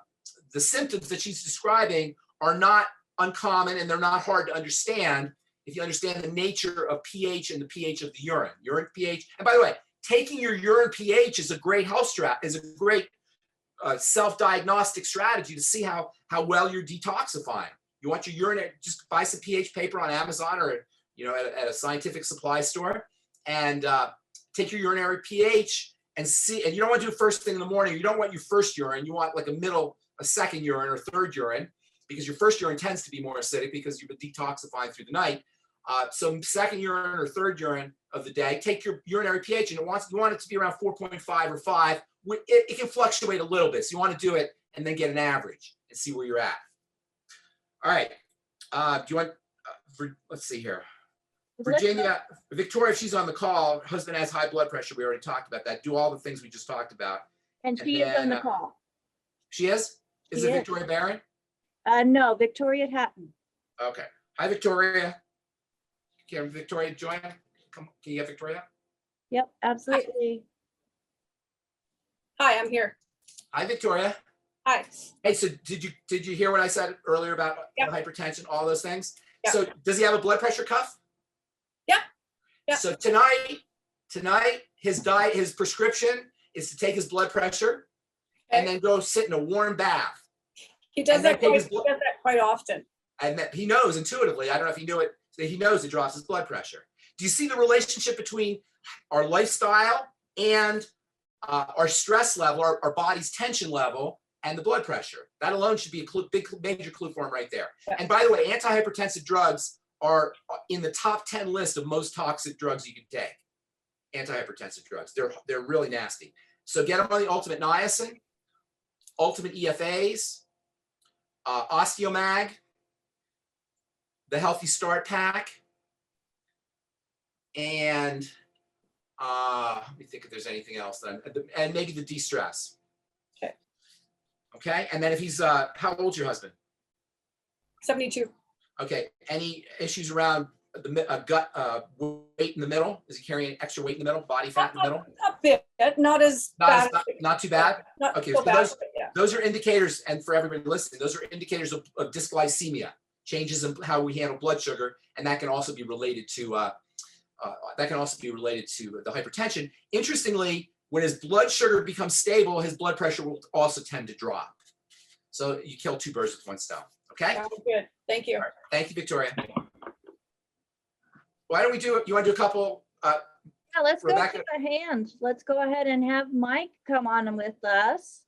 Speaker 2: symptoms that she's describing are not uncommon, and they're not hard to understand if you understand the nature of pH and the pH of the urine. Urine pH, and by the way, taking your urine pH is a great self-diagnostic strategy to see how well you're detoxifying. You want your urine, just buy some pH paper on Amazon or at a scientific supply store, and take your urinary pH and see. And you don't want to do it first thing in the morning. You don't want your first urine. You want like a second urine or third urine, because your first urine tends to be more acidic because you've been detoxifying through the night. So second urine or third urine of the day, take your urinary pH, and you want it to be around 4.5 or 5. It can fluctuate a little bit. So you want to do it and then get an average and see where you're at. All right. Do you want, let's see here. Virginia, Victoria, if she's on the call, her husband has high blood pressure. We already talked about that. Do all the things we just talked about.
Speaker 1: And she is on the call.
Speaker 2: She is? Is it Victoria Barron?
Speaker 1: No, Victoria Hatton.
Speaker 2: Okay. Hi, Victoria. Can Victoria join? Can you get Victoria?
Speaker 1: Yep, absolutely.
Speaker 4: Hi, I'm here.
Speaker 2: Hi, Victoria.
Speaker 4: Hi.
Speaker 2: Hey, so did you hear what I said earlier about hypertension, all those things? Yep. So does he have a blood pressure cuff?
Speaker 4: Yep. Yep.
Speaker 2: So tonight his diet, his prescription is to take his blood pressure and then go sit in a warm bath.
Speaker 4: He does that quite often.
Speaker 2: And that he knows intuitively. I don't know if he knew it. He knows it drops his blood pressure. Do you see the relationship between our lifestyle and our stress level, our body's tension level, and the blood pressure? That alone should be a big major clue for him right there. Yeah. And by the way, antihypertensive drugs are in the top 10 list of most toxic drugs you can take. Antihypertensive drugs, they're really nasty. So get them on the Ultimate Niacin, Ultimate EFAs, Osteomag, the Healthy Start Pack, and let me think if there's anything else. And maybe the de-stress.
Speaker 4: Okay.
Speaker 2: Okay. And then if he's, how old's your husband?
Speaker 4: 72.
Speaker 2: Okay. Any issues around the gut weight in the middle? Is he carrying extra weight in the middle, body fat in the middle?
Speaker 4: A bit, not as bad.
Speaker 2: Not too bad?
Speaker 4: Not
Speaker 2: okay.
Speaker 4: So bad,
Speaker 2: those are indicators, and for everybody listening, those are indicators of dysglycemia, changes in how we handle blood sugar, and that can also be related to the hypertension. Interestingly, when his blood sugar becomes stable, his blood pressure will also tend to drop. So you kill two birds with one stone. Okay.
Speaker 4: Sounds good. Thank you.
Speaker 2: Right. Thank you, Victoria. Why don't we do it? You want to do a couple?
Speaker 1: Yeah, let's Rebecca. Go to the hand. Let's go ahead and have Mike come on with us.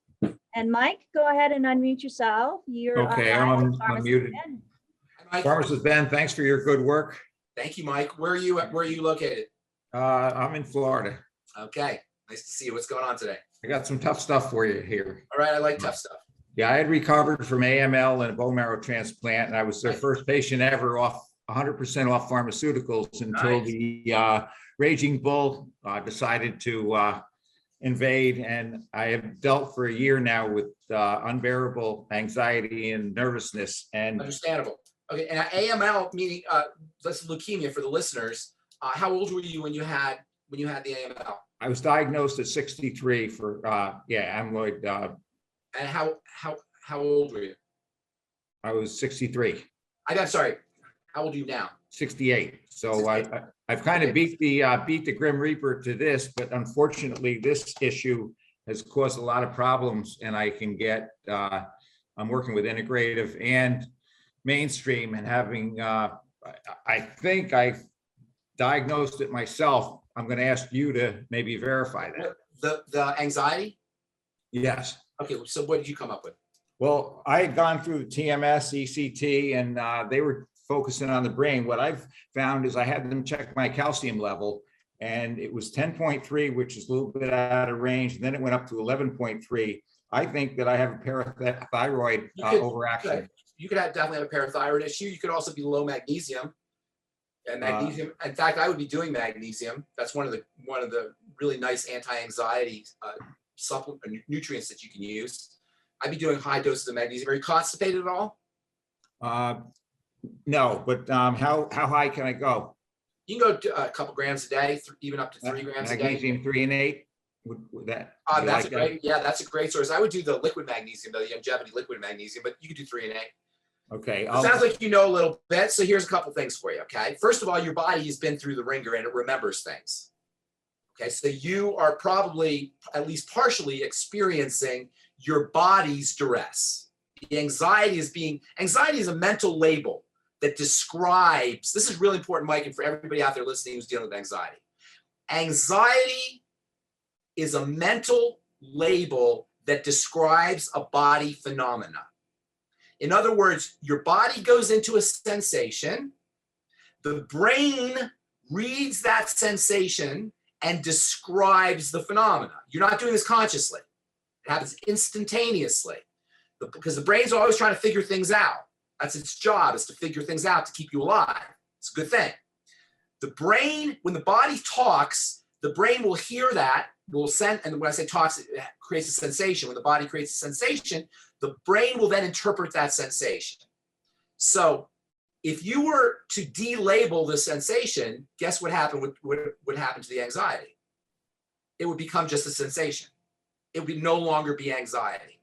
Speaker 1: And Mike, go ahead and unmute yourself. You're
Speaker 5: okay. I'm muted. Pharmacist Ben, thanks for your good work.
Speaker 2: Thank you, Mike. Where are you located?
Speaker 5: I'm in Florida.
Speaker 2: Okay. Nice to see you. What's going on today?
Speaker 5: I got some tough stuff for you here.
Speaker 2: All right. I like tough stuff.
Speaker 5: Yeah, I had recovered from AML and a bone marrow transplant, and I was their first patient ever off 100% off pharmaceuticals until the Raging Bull decided to invade. And I have dealt for a year now with unbearable anxiety and nervousness. And
Speaker 2: understandable. Okay, and AML meaning that's leukemia for the listeners. How old were you when you had when you had the AML?
Speaker 5: I was diagnosed at 63 for, amyloid.
Speaker 2: And how old were you?
Speaker 5: I was 63,
Speaker 2: I'm sorry. How old are you now?
Speaker 5: 68. So I've kind of beat the Grim Reaper to this, but unfortunately, this issue has caused a lot of problems, and I can get, I'm working with integrative and mainstream, and having, I think I've diagnosed it myself. I'm going to ask you to maybe verify that.
Speaker 2: The anxiety?
Speaker 5: Yes.
Speaker 2: Okay, so what did you come up with?
Speaker 5: Well, I had gone through the TMS, ECT, and they were focusing on the brain. What I've found is I had them check my calcium level, and it was 10.3, which is a little bit out of range. And then it went up to 11.3. I think that I have a parathyroid overaction.
Speaker 2: You could definitely have a parathyroid issue. You could also be low magnesium. And magnesium, in fact, I would be doing magnesium. That's one of the really nice anti-anxiety supplement nutrients that you can use. I'd be doing high doses of magnesium. Are you constipated at all?
Speaker 5: No, but how high can I go?
Speaker 2: You can go to a couple grams a day, even up to 3 grams a day.
Speaker 5: Magnesium 3 and 8. Would that?
Speaker 2: That's a great. Yeah, that's a great source. I would do the liquid magnesium, the longevity liquid magnesium, but you could do 3 and 8.
Speaker 5: Okay.
Speaker 2: It sounds like you know a little bit. So here's a couple things for you. Okay. First of all, your body has been through the ringer and it remembers things. Okay. So you are probably at least partially experiencing your body's duress. The anxiety is a mental label that describes, this is really important, Mike, and for everybody out there listening who's dealing with anxiety. Anxiety is a mental label that describes a body phenomena. In other words, your body goes into a sensation, the brain reads that sensation and describes the phenomena. You're not doing this consciously. It happens instantaneously because the brain's always trying to figure things out. That's its job, is to figure things out to keep you alive. It's a good thing. The brain, when the body talks, the brain will hear that, and when I say talks, it creates a sensation. When the body creates a sensation, the brain will then interpret that sensation. So if you were to delabel the sensation, guess what happened? What would happen to the anxiety? It would become just a sensation. It would no longer be anxiety.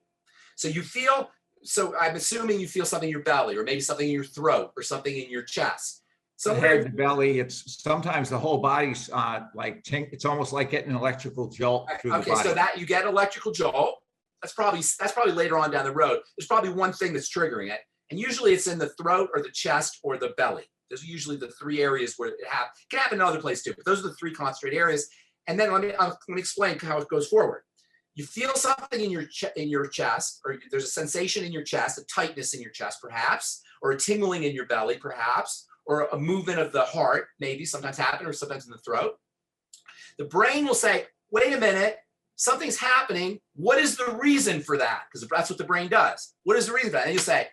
Speaker 2: So I'm assuming you feel something in your belly, or maybe something in your throat, or something in your chest.
Speaker 5: Somewhere in the belly, it's sometimes the whole body's it's almost like getting an electrical jolt through the body.
Speaker 2: Okay, so that you get an electrical jolt. That's probably later on down the road. There's probably one thing that's triggering it. And usually it's in the throat or the chest or the belly. Those are usually the 3 areas where it happens. It can happen in other places too, but those are the 3 concentrated areas. And then I'm going to explain how it goes forward. You feel something in your chest, or there's a sensation in your chest, a tightness in your chest perhaps, or a tingling in your belly perhaps, or a movement of the heart, maybe sometimes happen, or sometimes in the throat. The brain will say, wait a minute, something's happening. What is the reason for that? Because that's what the brain does. What is the reason for that? And you say,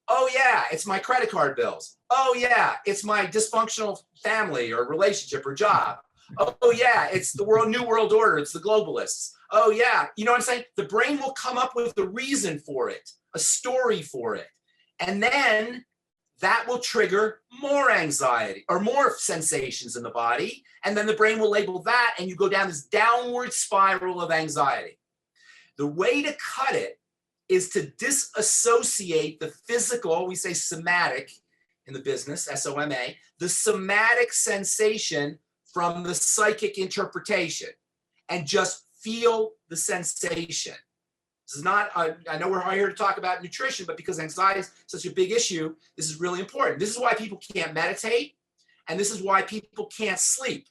Speaker 2: oh yeah, it's my credit card bills. Oh yeah, it's my dysfunctional family or relationship or job. Oh yeah, it's the new world order. It's the globalists. Oh yeah, you know what I'm saying? The brain will come up with the reason for it, a story for it. And then that will trigger more anxiety or more sensations in the body. And then the brain will label that, and you go down this downward spiral of anxiety. The way to cut it is to disassociate the physical, we say somatic in the business, SOMA, the somatic sensation from the psychic interpretation, and just feel the sensation. This is not, I know we're here to talk about nutrition, but because anxiety is such a big issue, this is really important. This is why people can't meditate, and this is why people can't sleep.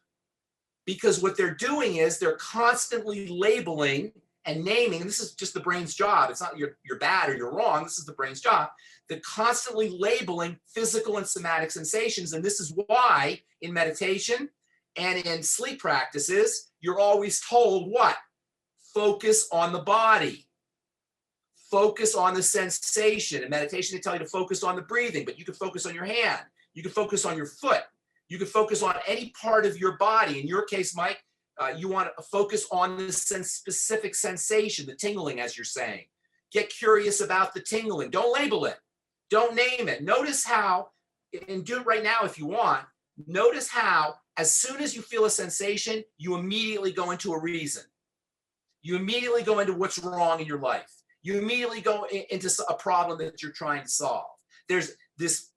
Speaker 2: Because what they're doing is they're constantly labeling and naming, and this is just the brain's job. It's not you're bad or you're wrong. This is the brain's job. They're constantly labeling physical and somatic sensations, and this is why in meditation and in sleep practices, you're always told what? Focus on the body. Focus on the sensation. In meditation, they tell you to focus on the breathing, but you can focus on your hand. You can focus on your foot. You can focus on any part of your body. In your case, Mike, you want to focus on the specific sensation, the tingling, as you're saying. Get curious about the tingling. Don't label it. Don't name it. Notice how, and do it right now if you want, Notice how, as soon as you feel a sensation, you immediately go into a reason. You immediately go into what's wrong in your life. You immediately go into a problem that you're trying to solve. There's this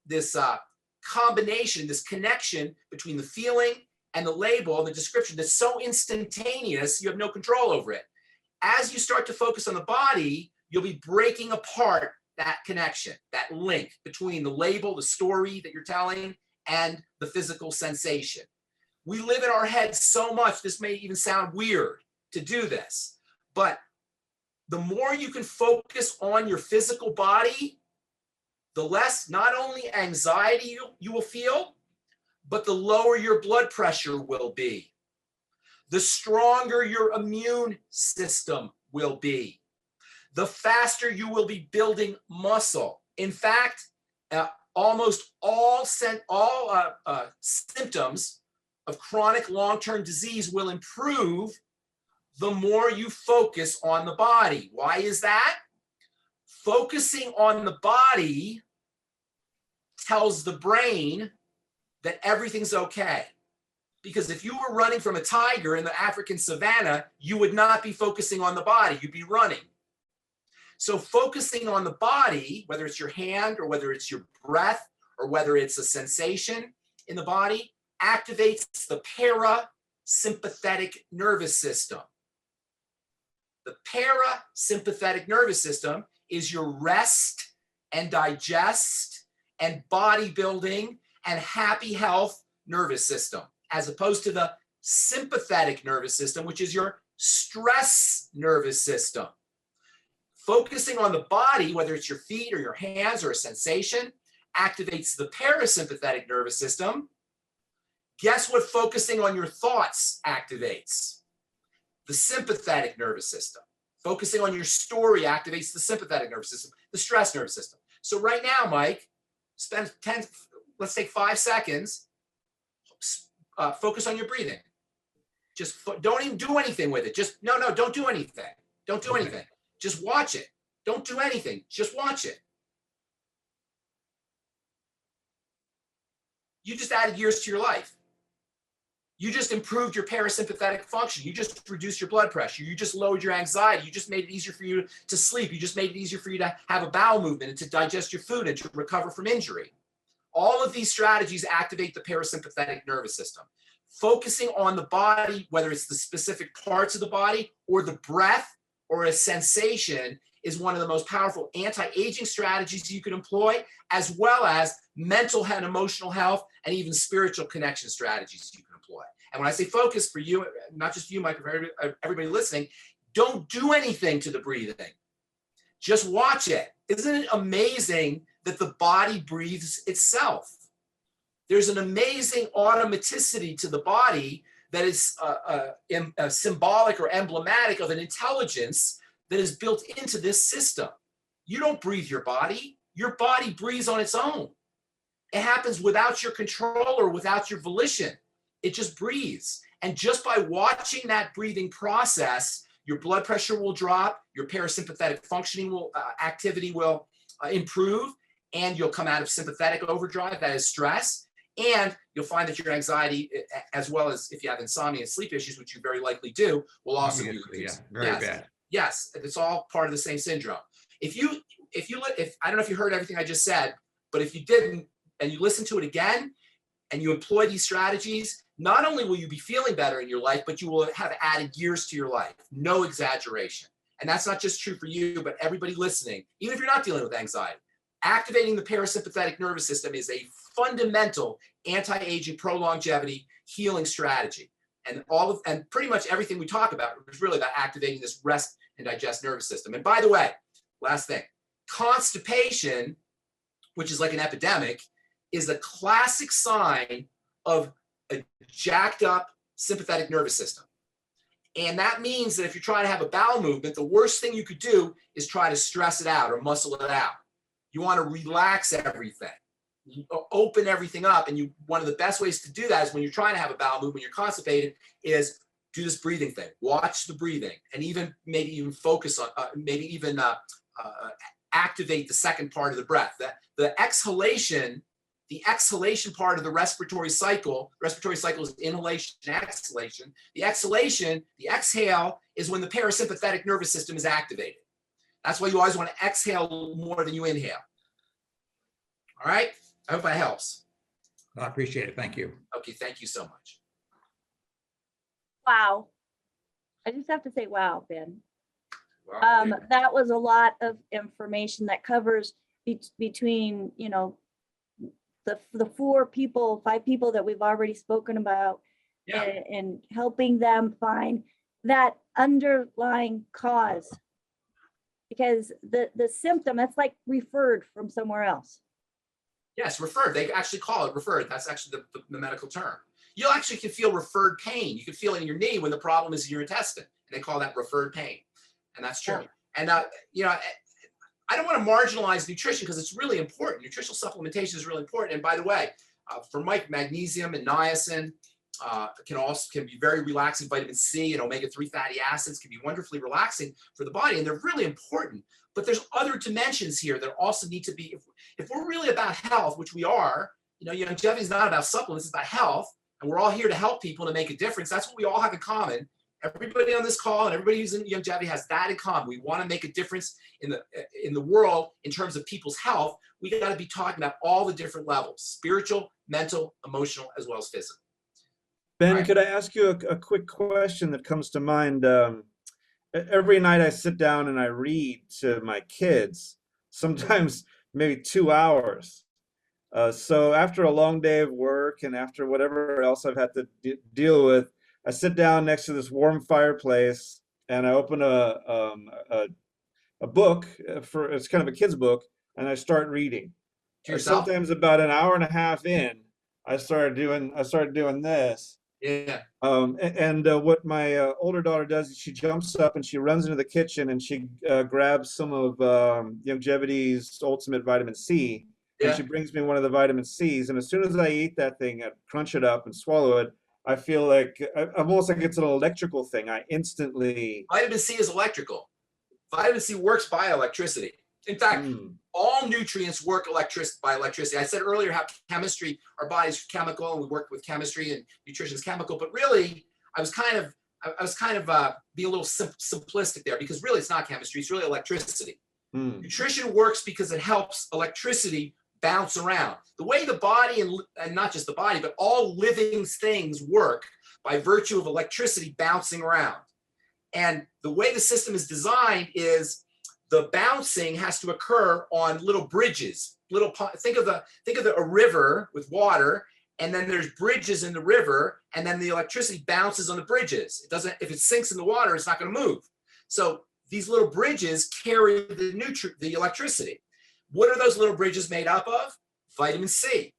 Speaker 2: combination, this connection between the feeling and the label and the description that's so instantaneous, you have no control over it. As you start to focus on the body, you'll be breaking apart that connection, that link between the label, the story that you're telling, and the physical sensation. We live in our heads so much, this may even sound weird to do this, but the more you can focus on your physical body, the less not only anxiety you will feel, but the lower your blood pressure will be. The stronger your immune system will be. The faster you will be building muscle. In fact, almost all symptoms of chronic long-term disease will improve the more you focus on the body. Why is that? Focusing on the body tells the brain that everything's okay. Because if you were running from a tiger in the African savannah, you would not be focusing on the body, you'd be running. So focusing on the body, whether it's your hand or whether it's your breath or whether it's a sensation in the body, activates the parasympathetic nervous system. The parasympathetic nervous system is your rest and digest and bodybuilding and happy health nervous system, as opposed to the sympathetic nervous system, which is your stress nervous system. Focusing on the body, whether it's your feet or your hands or a sensation, activates the parasympathetic nervous system. Guess what focusing on your thoughts activates? The sympathetic nervous system. Focusing on your story activates the sympathetic nervous system, the stress nervous system. So right now, Mike, let's take 5 seconds, focus on your breathing. Just don't even do anything with it. Don't do anything. Don't do anything. Just watch it. Don't do anything. Just watch it. You just added years to your life. You just improved your parasympathetic function. You just reduced your blood pressure. You just lowered your anxiety. You just made it easier for you to sleep. You just made it easier for you to have a bowel movement and to digest your food and to recover from injury. All of these strategies activate the parasympathetic nervous system. Focusing on the body, whether it's the specific parts of the body or the breath or a sensation, is one of the most powerful anti-aging strategies you can employ, as well as mental and emotional health and even spiritual connection strategies you can employ. And when I say focus for you, not just you, Mike, for everybody listening, don't do anything to the breathing. Just watch it. Isn't it amazing that the body breathes itself? There's an amazing automaticity to the body that is symbolic or emblematic of an intelligence that is built into this system. You don't breathe your body. Your body breathes on its own. It happens without your control or without your volition. It just breathes. And just by watching that breathing process, your blood pressure will drop, your parasympathetic functioning activity will improve, and you'll come out of sympathetic overdrive, that is stress, and you'll find that your anxiety, as well as if you have insomnia and sleep issues, which you very likely do, will also be reduced.
Speaker 5: Yeah, very bad.
Speaker 2: Yes, it's all part of the same syndrome. If I don't know if you heard everything I just said, but if you didn't, and you listen to it again, and you employ these strategies, not only will you be feeling better in your life, but you will have added years to your life. No exaggeration. And that's not just true for you, but everybody listening, even if you're not dealing with anxiety. Activating the parasympathetic nervous system is a fundamental anti-aging, pro-longevity healing strategy. And pretty much everything we talk about is really about activating this rest and digest nervous system. And by the way, last thing, constipation, which is like an epidemic, is a classic sign of a jacked up sympathetic nervous system. And that means that if you're trying to have a bowel movement, the worst thing you could do is try to stress it out or muscle it out. You want to relax everything. You open everything up, and one of the best ways to do that is when you're trying to have a bowel movement, you're constipated, is do this breathing thing. Watch the breathing, and maybe even focus on activate the second part of the breath. The exhalation the exhalation part of the respiratory cycle is inhalation and exhalation. The exhalation, the exhale, is when the parasympathetic nervous system is activated. That's why you always want to exhale more than you inhale. All right? I hope that helps.
Speaker 5: I appreciate it. Thank you.
Speaker 2: Okay, thank you so much.
Speaker 1: Wow. I just have to say, wow, Ben.
Speaker 2: Well,
Speaker 1: That was a lot of information that covers between, you know, the 5 people that we've already spoken about,
Speaker 2: yeah.
Speaker 1: and helping them find that underlying cause, because the symptom, that's like referred from somewhere else.
Speaker 2: Yes, referred. They actually call it referred. That's actually the medical term. You actually can feel referred pain. You can feel it in your knee when the problem is in your intestine. And they call that referred pain. And that's true. And, you know, I don't want to marginalize nutrition because it's really important. Nutritional supplementation is really important. And by the way, for Mike, magnesium and niacin can be very relaxing. Vitamin C and omega-3 fatty acids can be wonderfully relaxing for the body. And they're really important. But there's other dimensions here that also need to be, if we're really about health, which we are, you know, longevity is not about supplements, it's about health. And we're all here to help people to make a difference. That's what we all have in common. Everybody on this call and everybody who's in longevity has that in common. We want to make a difference in the world in terms of people's health. We got to be talking about all the different levels: spiritual, mental, emotional, as well as physical.
Speaker 3: Ben,
Speaker 2: Right.
Speaker 3: could I ask you a quick question that comes to mind? Every night I sit down and I read to my kids, sometimes maybe 2 hours. So after a long day of work and after whatever else I've had to deal with, I sit down next to this warm fireplace and I open a book it's kind of a kid's book, and I start reading.
Speaker 2: To yourself.
Speaker 3: Sometimes about an hour and a half in, I started doing this.
Speaker 2: Yeah.
Speaker 3: What my older daughter does is she jumps up and she runs into the kitchen and she grabs some of Longevity's Ultimate Vitamin C, and
Speaker 2: Yeah.
Speaker 3: she brings me one of the vitamin C's. And as soon as I eat that thing, I crunch it up and swallow it, I feel like I'm almost like it's an electrical thing. I instantly.
Speaker 2: Vitamin C is electrical. Vitamin C works by electricity. In fact, all nutrients work by electricity. I said earlier how chemistry, our body's chemical, and we work with chemistry, and nutrition is chemical. But really, I was kind of being a little simplistic there, because really it's not chemistry; it's really electricity. Nutrition works because it helps electricity bounce around. The way the body, and not just the body, but all living things work by virtue of electricity bouncing around. And the way the system is designed is the bouncing has to occur on little bridges. Think of a river with water, and then there's bridges in the river, and then the electricity bounces on the bridges. It doesn't, if it sinks in the water, it's not going to move. So these little bridges carry the electricity. What are those little bridges made up of? Vitamin C,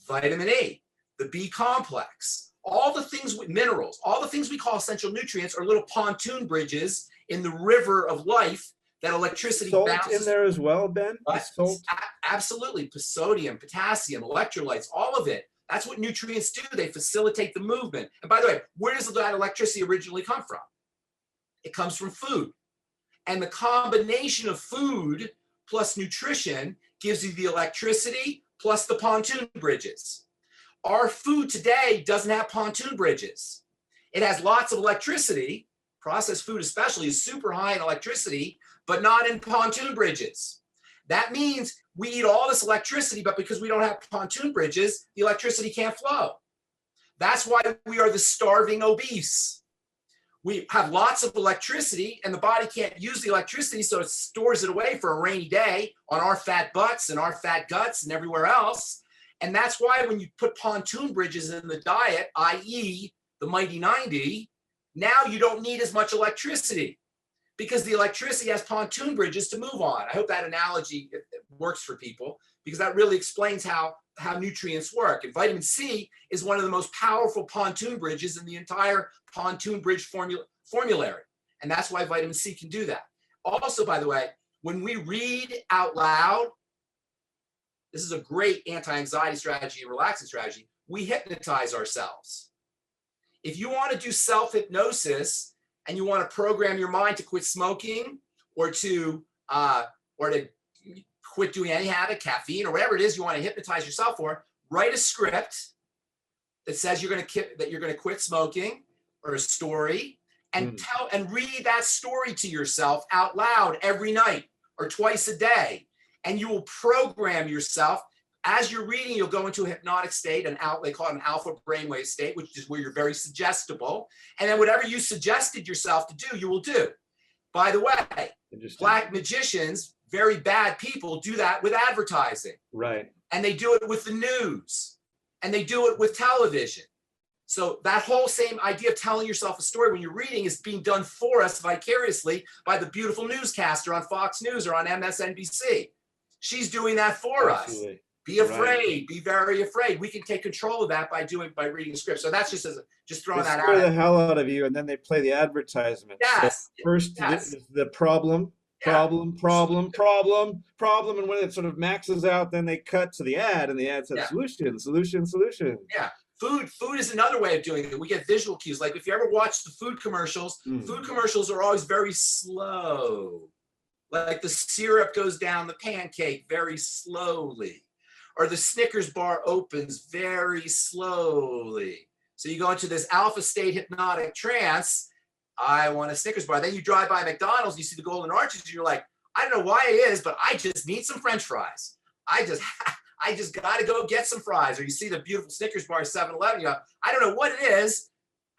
Speaker 2: vitamin E, the B complex, all the things with minerals, all the things we call essential nutrients are little pontoon bridges in the river of life that electricity
Speaker 3: Salt
Speaker 2: bounces.
Speaker 3: in there as well, Ben? Salt?
Speaker 2: Absolutely. Sodium, potassium, electrolytes, all of it. That's what nutrients do. They facilitate the movement. And by the way, where does that electricity originally come from? It comes from food. And the combination of food plus nutrition gives you the electricity plus the pontoon bridges. Our food today doesn't have pontoon bridges. It has lots of electricity. Processed food especially is super high in electricity, but not in pontoon bridges. That means we eat all this electricity, but because we don't have pontoon bridges, the electricity can't flow. That's why we are the starving obese. We have lots of electricity and the body can't use the electricity, so it stores it away for a rainy day on our fat butts and our fat guts and everywhere else. And that's why when you put pontoon bridges in the diet, i.e. the Mighty 90, now you don't need as much electricity because the electricity has pontoon bridges to move on. I hope that analogy works for people, because that really explains how nutrients work. And vitamin C is one of the most powerful pontoon bridges in the entire pontoon bridge formulary. And that's why vitamin C can do that. Also, by the way, when we read out loud, this is a great anti-anxiety strategy and relaxing strategy. We hypnotize ourselves. If you want to do self-hypnosis and you want to program your mind to quit smoking or to quit doing any habit, caffeine, or whatever it is you want to hypnotize yourself for, write a script that says you're going to quit smoking, or a story, and read that story to yourself out loud every night or twice a day. And you will program yourself. As you're reading, you'll go into a hypnotic state, they call it an alpha brainwave state, which is where you're very suggestible. And then whatever you suggested yourself to do, you will do. By the way, black magicians, very bad people, do that with advertising.
Speaker 3: Right.
Speaker 2: And they do it with the news. And they do it with television. So that whole same idea of telling yourself a story when you're reading is being done for us vicariously by the beautiful newscaster on Fox News or on MSNBC. She's doing that for us. Be afraid, be very afraid. We can take control of that by reading a script. So that's just throwing that out.
Speaker 3: Scare the hell out of you, and then they play the advertisement.
Speaker 2: Yes.
Speaker 3: So first, the problem, and when it sort of maxes out, then they cut to the ad, and the ad says solution.
Speaker 2: Yeah. Food is another way of doing it. We get visual cues. Like if you ever watch the food commercials are always very slow. Like the syrup goes down the pancake very slowly, or the Snickers bar opens very slowly. So you go into this alpha state hypnotic trance. I want a Snickers bar. Then you drive by McDonald's, you see the golden arches, and you're like, I don't know why it is, but I just need some French fries. I just got to go get some fries. Or you see the beautiful Snickers bar at 7-Eleven, you go, I don't know what it is,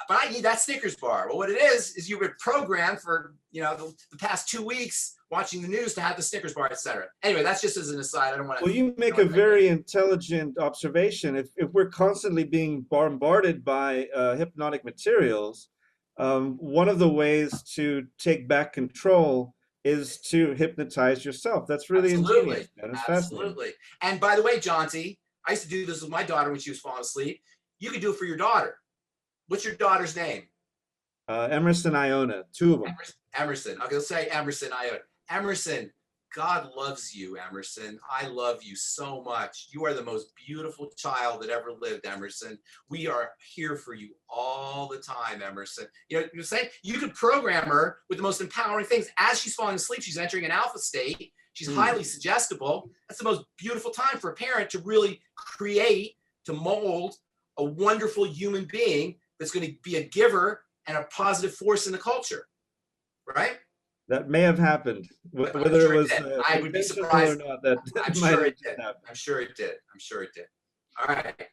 Speaker 2: but I need that Snickers bar. Well, what it is you've been programmed for, the past 2 weeks watching the news to have the Snickers bar, etc. Anyway, that's just as an aside. I don't want to.
Speaker 3: Well, you make a very intelligent observation. If we're constantly being bombarded by hypnotic materials, one of the ways to take back control is to hypnotize yourself. That's really ingenious.
Speaker 2: Absolutely. And by the way, Jonty, I used to do this with my daughter when she was falling asleep. You could do it for your daughter. What's your daughter's name?
Speaker 3: Emerson, Iona, two of them.
Speaker 2: Emerson. Okay, let's say Emerson, Iona. Emerson, God loves you, Emerson. I love you so much. You are the most beautiful child that ever lived, Emerson. We are here for you all the time, Emerson. You're saying you could program her with the most empowering things. As she's falling asleep, she's entering an alpha state. She's highly suggestible. That's the most beautiful time for a parent to really create, to mold a wonderful human being that's going to be a giver and a positive force in the culture, right?
Speaker 3: That may have happened. Whether
Speaker 2: sure
Speaker 3: it was
Speaker 2: I would be surprised
Speaker 3: or not, that
Speaker 2: I'm
Speaker 3: might
Speaker 2: sure
Speaker 3: have
Speaker 2: it did.
Speaker 3: happened.
Speaker 2: I'm sure it did. All right.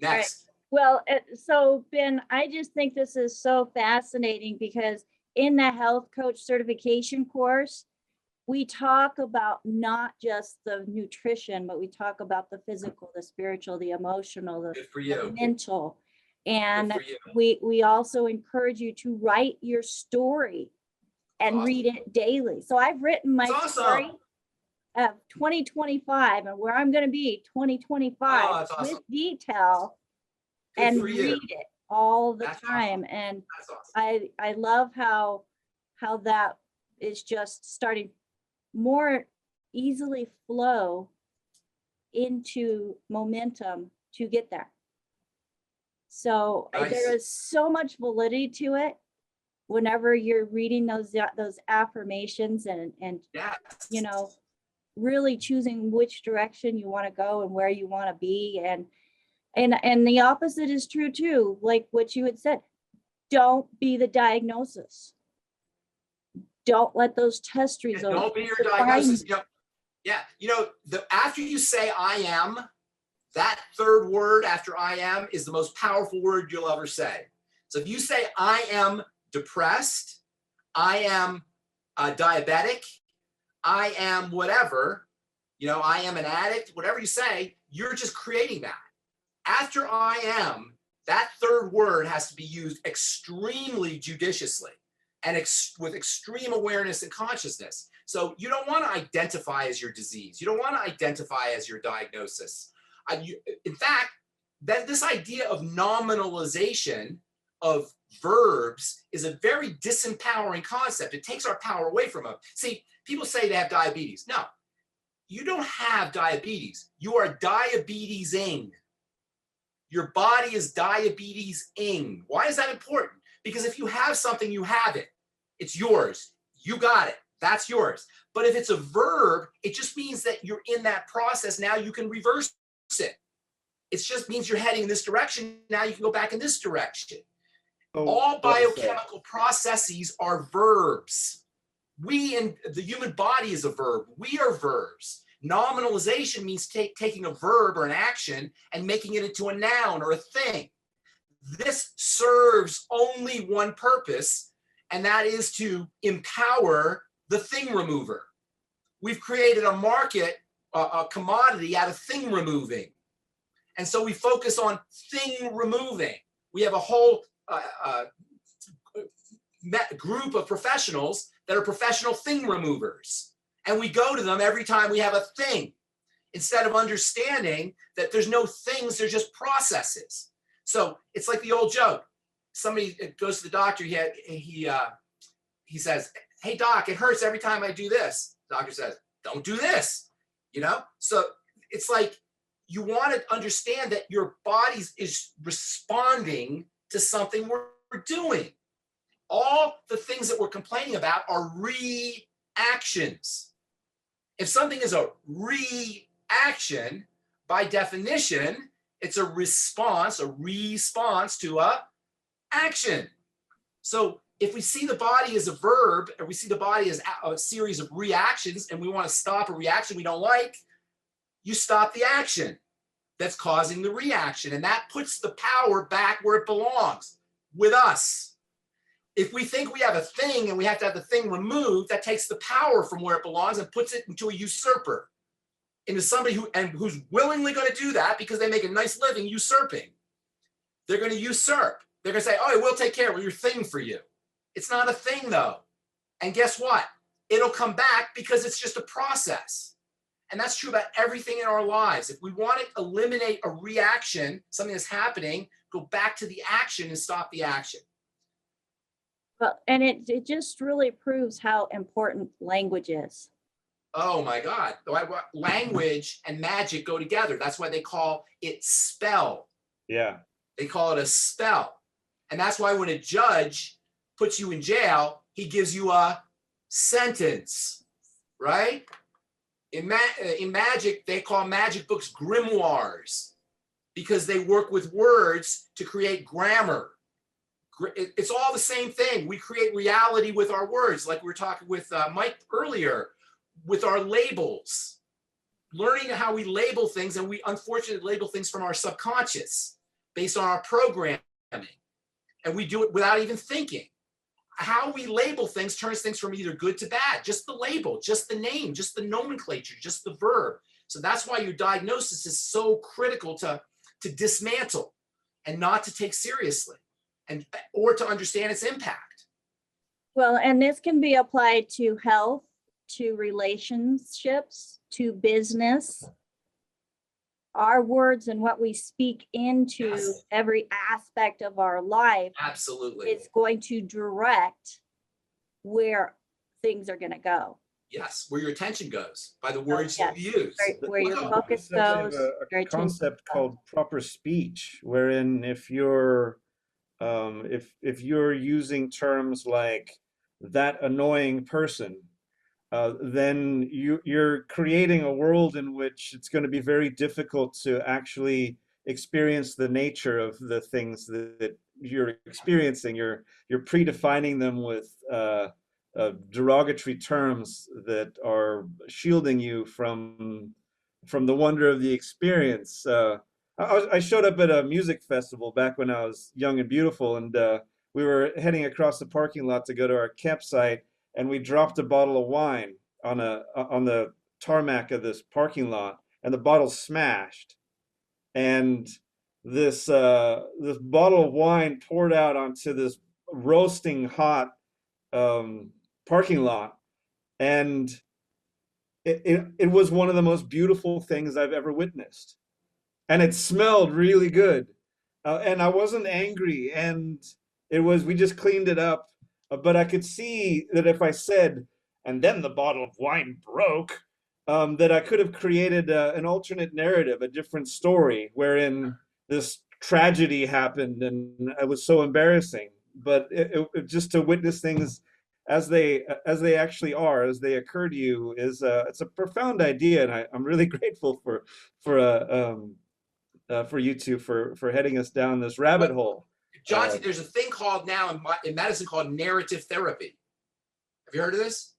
Speaker 2: Next.
Speaker 1: Well, so Ben, I just think this is so fascinating because in the health coach certification course, we talk about not just the nutrition, but we talk about the physical, the spiritual, the emotional, the mental. And we also encourage you to write your story and read it daily. So I've written my story of 2025 and where I'm going to be 2025 with detail and read it all the time. And I love how that is just starting more easily flow into momentum to get there. So there is so much validity to it whenever you're reading those affirmations and really choosing which direction you want to go and where you want to be. And the opposite is true too, like what you had said. Don't be the diagnosis. Don't let those test results.
Speaker 2: Don't be your diagnosis. After you say I am, that third word after I am is the most powerful word you'll ever say. So if you say I am depressed, I am diabetic, I am whatever, I am an addict, whatever you say, you're just creating that. After I am, that third word has to be used extremely judiciously and with extreme awareness and consciousness. So you don't want to identify as your disease. You don't want to identify as your diagnosis. In fact, this idea of nominalization of verbs is a very disempowering concept. It takes our power away from them. See, people say they have diabetes. No, you don't have diabetes. You are diabetesing. Your body is diabetesing. Why is that important? Because if you have something, you have it. It's yours. You got it. That's yours. But if it's a verb, it just means that you're in that process. Now you can reverse it. It just means you're heading in this direction. Now you can go back in this direction. All biochemical processes are verbs. The human body is a verb. We are verbs. Nominalization means taking a verb or an action and making it into a noun or a thing. This serves only one purpose, and that is to empower the thing remover. We've created a market, a commodity out of thing removing. And so we focus on thing removing. We have a whole group of professionals that are professional thing removers. And we go to them every time we have a thing, instead of understanding that there's no things, there's just processes. So it's like the old joke. Somebody goes to the doctor, he says, "Hey doc, it hurts every time I do this." The doctor says, "Don't do this," you know? So it's like, you want to understand that your body is responding to something we're doing. All the things that we're complaining about are reactions. If something is a reaction, by definition, it's a response to a action. So if we see the body as a verb, or we see the body as a series of reactions, and we want to stop a reaction we don't like, you stop the action that's causing the reaction. And that puts the power back where it belongs, with us. If we think we have a thing and we have to have the thing removed, that takes the power from where it belongs and puts it into a usurper, into somebody who's willingly going to do that because they make a nice living usurping. They're going to usurp. They're going to say, "Oh, we'll take care of your thing for you." It's not a thing though. And guess what? It'll come back because it's just a process. And that's true about everything in our lives. If we want to eliminate a reaction, something that's happening, go back to the action and stop the action.
Speaker 1: Well, and it just really proves how important language is.
Speaker 2: Oh my God. Language and magic go together. That's why they call it spell.
Speaker 3: Yeah.
Speaker 2: They call it a spell. And that's why when a judge puts you in jail, he gives you a sentence, right? In magic, they call magic books grimoires because they work with words to create grammar. It's all the same thing. We create reality with our words, like we were talking with Mike earlier, with our labels. Learning how we label things, and we unfortunately label things from our subconscious based on our programming. And we do it without even thinking. How we label things turns things from either good to bad. Just the label, just the name, just the nomenclature, just the verb. So that's why your diagnosis is so critical to dismantle and not to take seriously, or to understand its impact.
Speaker 1: Well, and this can be applied to health, to relationships, to business. Our words and what we speak into
Speaker 2: Yes.
Speaker 1: every aspect of our life
Speaker 2: Absolutely.
Speaker 1: is going to direct where things are going to go.
Speaker 2: Yes, where your attention goes by the words
Speaker 1: yes.
Speaker 2: you use.
Speaker 1: Where your
Speaker 2: Wow.
Speaker 1: focus
Speaker 3: There's actually
Speaker 1: goes.
Speaker 3: a
Speaker 1: your attention
Speaker 3: concept
Speaker 1: goes.
Speaker 3: called proper speech, wherein if you're using terms like "that annoying person," then you're creating a world in which it's going to be very difficult to actually experience the nature of the things that you're experiencing. You're predefining them with derogatory terms that are shielding you from the wonder of the experience. I showed up at a music festival back when I was young and beautiful, and we were heading across the parking lot to go to our campsite, and we dropped a bottle of wine on the tarmac of this parking lot, and the bottle smashed, and this bottle of wine poured out onto this roasting hot parking lot, and it was one of the most beautiful things I've ever witnessed, and it smelled really good, and I wasn't angry, and we just cleaned it up. But I could see that if I said, "and then the bottle of wine broke," that I could have created an alternate narrative, a different story, wherein this tragedy happened and it was so embarrassing. But just to witness things as they actually are, as they occur to you, is it's a profound idea, and I'm really grateful for you two for heading us down this rabbit hole.
Speaker 2: John, there's a thing called now in medicine called narrative therapy. Have you heard of this?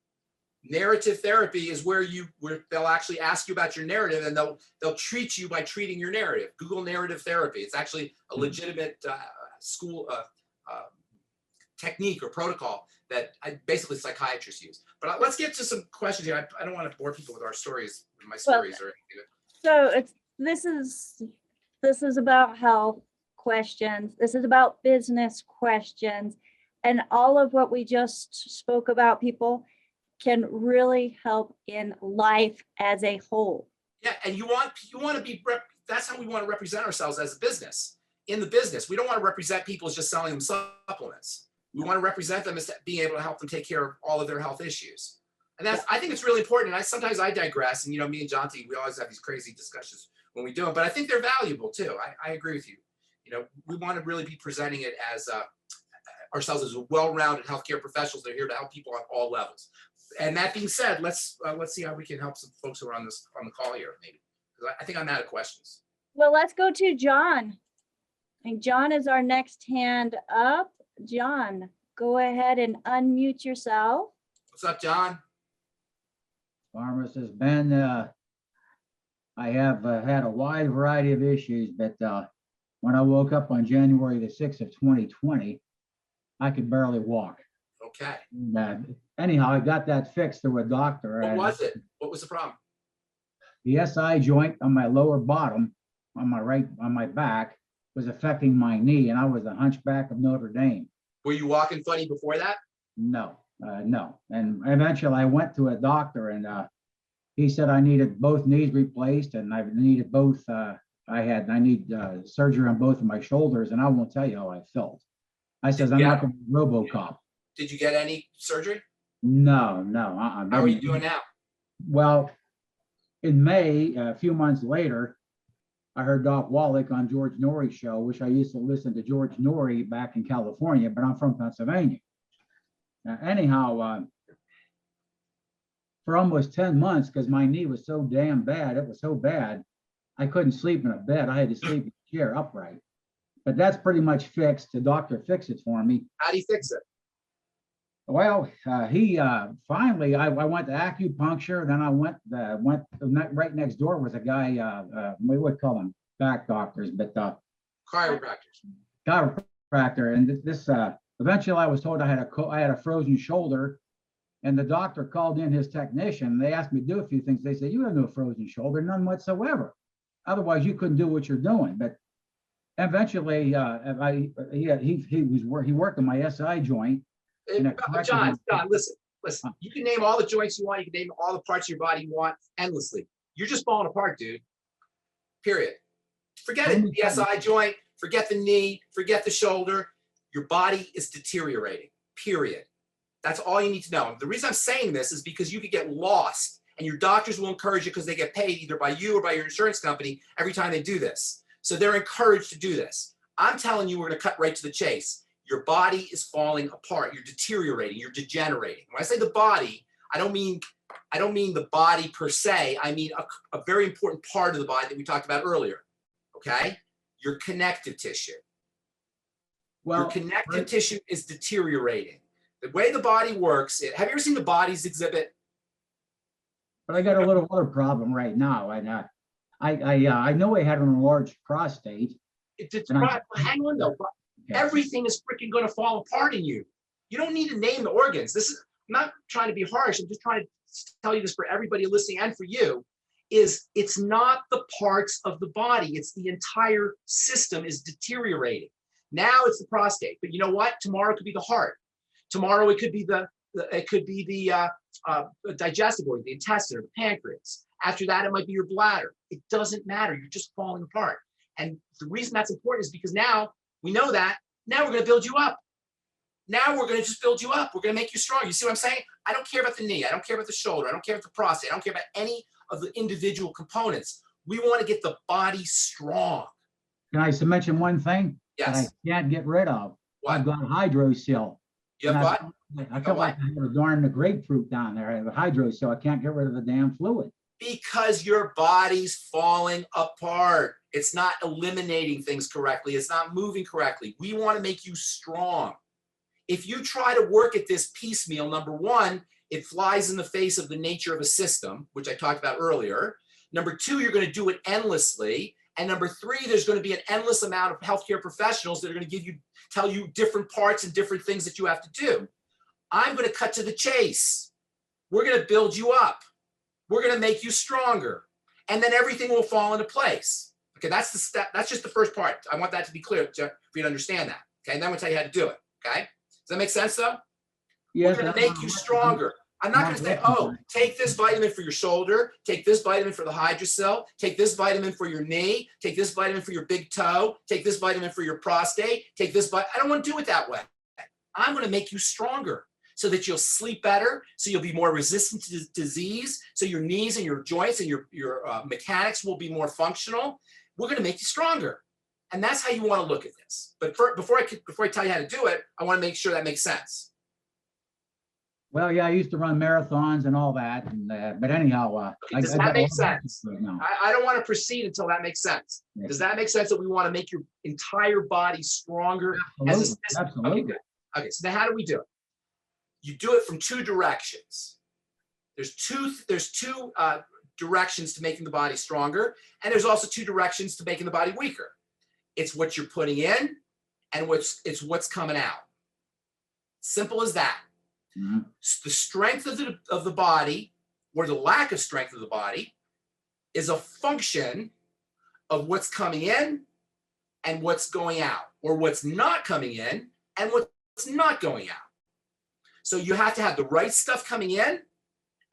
Speaker 2: Narrative therapy is where they'll actually ask you about your narrative, and they'll treat you by treating your narrative. Google narrative therapy. It's actually a legitimate school technique or protocol that basically psychiatrists use. But let's get to some questions here. I don't want to bore people with our stories, my stories, or anything.
Speaker 1: So this is about health questions. This is about business questions, and all of what we just spoke about, people, can really help in life as a whole.
Speaker 2: Yeah, and you want to be that's how we want to represent ourselves as a business. In the business, we don't want to represent people as just selling them supplements. We want to represent them as being able to help them take care of all of their health issues. And I think it's really important. And sometimes I digress, and me and Jonty, we always have these crazy discussions when we do them, but I think they're valuable too. I agree with you. We want to really be presenting it as ourselves as well-rounded healthcare professionals that are here to help people on all levels. And that being said, let's see how we can help some folks who are on the call here, maybe, because I think I'm out of questions.
Speaker 1: Well, let's go to John. And John is our next hand up. John, go ahead and unmute yourself.
Speaker 2: What's up, John?
Speaker 6: Pharmacist Ben, I have had a wide variety of issues, but when I woke up on January the 6th of 2020, I could barely walk.
Speaker 2: Okay.
Speaker 6: Anyhow, I got that fixed through a doctor.
Speaker 2: What was it? What was the problem?
Speaker 6: The SI joint on my lower bottom, on my back, was affecting my knee, and I was a hunchback of Notre Dame.
Speaker 2: Were you walking funny before that?
Speaker 6: No. And eventually I went to a doctor, and he said I needed both knees replaced, and I needed both. I need surgery on both of my shoulders, and I won't tell you how I felt. I said, I'm not going to be RoboCop.
Speaker 2: Did you get any surgery?
Speaker 6: No.
Speaker 2: How are you doing now?
Speaker 6: Well, in May, a few months later, I heard Doc Wallach on George Norrie's show, which I used to listen to George Norrie back in California, but I'm from Pennsylvania. Anyhow, for almost 10 months, because my knee was so damn bad, it was so bad, I couldn't sleep in a bed. I had to sleep in a chair upright. But that's pretty much fixed. The doctor fixed it for me.
Speaker 2: How do you fix it?
Speaker 6: Well, he finally, I went to acupuncture. Then I went right next door was a guy, we would call them back doctors, but
Speaker 2: chiropractors.
Speaker 6: Chiropractor. And this, eventually I was told I had a frozen shoulder, and the doctor called in his technician. They asked me to do a few things. They said, you have no frozen shoulder, none whatsoever. Otherwise you couldn't do what you're doing. But eventually, he worked on my SI joint.
Speaker 2: John, listen. You can name all the joints you want. You can name all the parts of your body you want endlessly. You're just falling apart, dude. Period. Forget it. The SI joint, forget the knee, forget the shoulder. Your body is deteriorating, period. That's all you need to know. The reason I'm saying this is because you could get lost, and your doctors will encourage you because they get paid either by you or by your insurance company every time they do this. So they're encouraged to do this. I'm telling you, we're going to cut right to the chase. Your body is falling apart. You're deteriorating. You're degenerating. When I say the body, I don't mean the body per se. I mean a very important part of the body that we talked about earlier. Okay? Your connective tissue.
Speaker 6: Well,
Speaker 2: your connective tissue is deteriorating. The way the body works, have you ever seen the Bodies exhibit?
Speaker 6: But I got a little other problem right now. And I know I had an enlarged prostate.
Speaker 2: Hang on though. Everything is freaking going to fall apart in you. You don't need to name the organs. I'm not trying to be harsh. I'm just trying to tell you this for everybody listening and for you, it's not the parts of the body. It's the entire system is deteriorating. Now it's the prostate, but you know what? Tomorrow it could be the heart. Tomorrow it could be the digestive organ, the intestine or the pancreas. After that, it might be your bladder. It doesn't matter. You're just falling apart. And the reason that's important is because now we know that. Now we're going to build you up. Now we're going to just build you up. We're going to make you strong. You see what I'm saying? I don't care about the knee. I don't care about the shoulder. I don't care about the prostate. I don't care about any of the individual components. We want to get the body strong.
Speaker 6: Can I mention one thing?
Speaker 2: Yes.
Speaker 6: That I can't get rid of?
Speaker 2: What?
Speaker 6: I've got hydrocele.
Speaker 2: You have what?
Speaker 6: I feel like I have a darn the grapefruit down there. I have a hydro, so I can't get rid of the damn fluid.
Speaker 2: Because your body's falling apart. It's not eliminating things correctly. It's not moving correctly. We want to make you strong. If you try to work at this piecemeal, number one, it flies in the face of the nature of a system, which I talked about earlier. Number two, you're going to do it endlessly. And number three, there's going to be an endless amount of healthcare professionals that are going to tell you different parts and different things that you have to do. I'm going to cut to the chase. We're going to build you up. We're going to make you stronger. And then everything will fall into place. Okay, that's the step. That's just the first part. I want that to be clear for you to understand that. Okay, and then we'll tell you how to do it. Okay, does that make sense though?
Speaker 6: Yes,
Speaker 2: We're going to make you stronger. I'm not going to say, oh, take this vitamin for your shoulder, take this vitamin for the hydrocele, take this vitamin for your knee, take this vitamin for your big toe, take this vitamin for your prostate, take this vitamin. I don't want to do it that way. I'm going to make you stronger so that you'll sleep better, so you'll be more resistant to disease, so your knees and your joints and your mechanics will be more functional. We're going to make you stronger. And that's how you want to look at this. But before I tell you how to do it, I want to make sure that makes sense.
Speaker 6: Well, yeah, I used to run marathons and all that, and, but anyhow,
Speaker 2: Does that make sense?
Speaker 6: Right now.
Speaker 2: I don't want to proceed until that makes sense.
Speaker 6: Yes.
Speaker 2: Does that make sense that we want to make your entire body stronger as a system?
Speaker 6: Absolutely.
Speaker 2: Okay, good. Okay, so now how do we do it? You do it from two directions. There's two directions to making the body stronger, and there's also two directions to making the body weaker. It's what you're putting in, and it's what's coming out. Simple as that.
Speaker 6: Mhm.
Speaker 2: The strength of the body, or the lack of strength of the body, is a function of what's coming in and what's going out, or what's not coming in and what's not going out. So you have to have the right stuff coming in,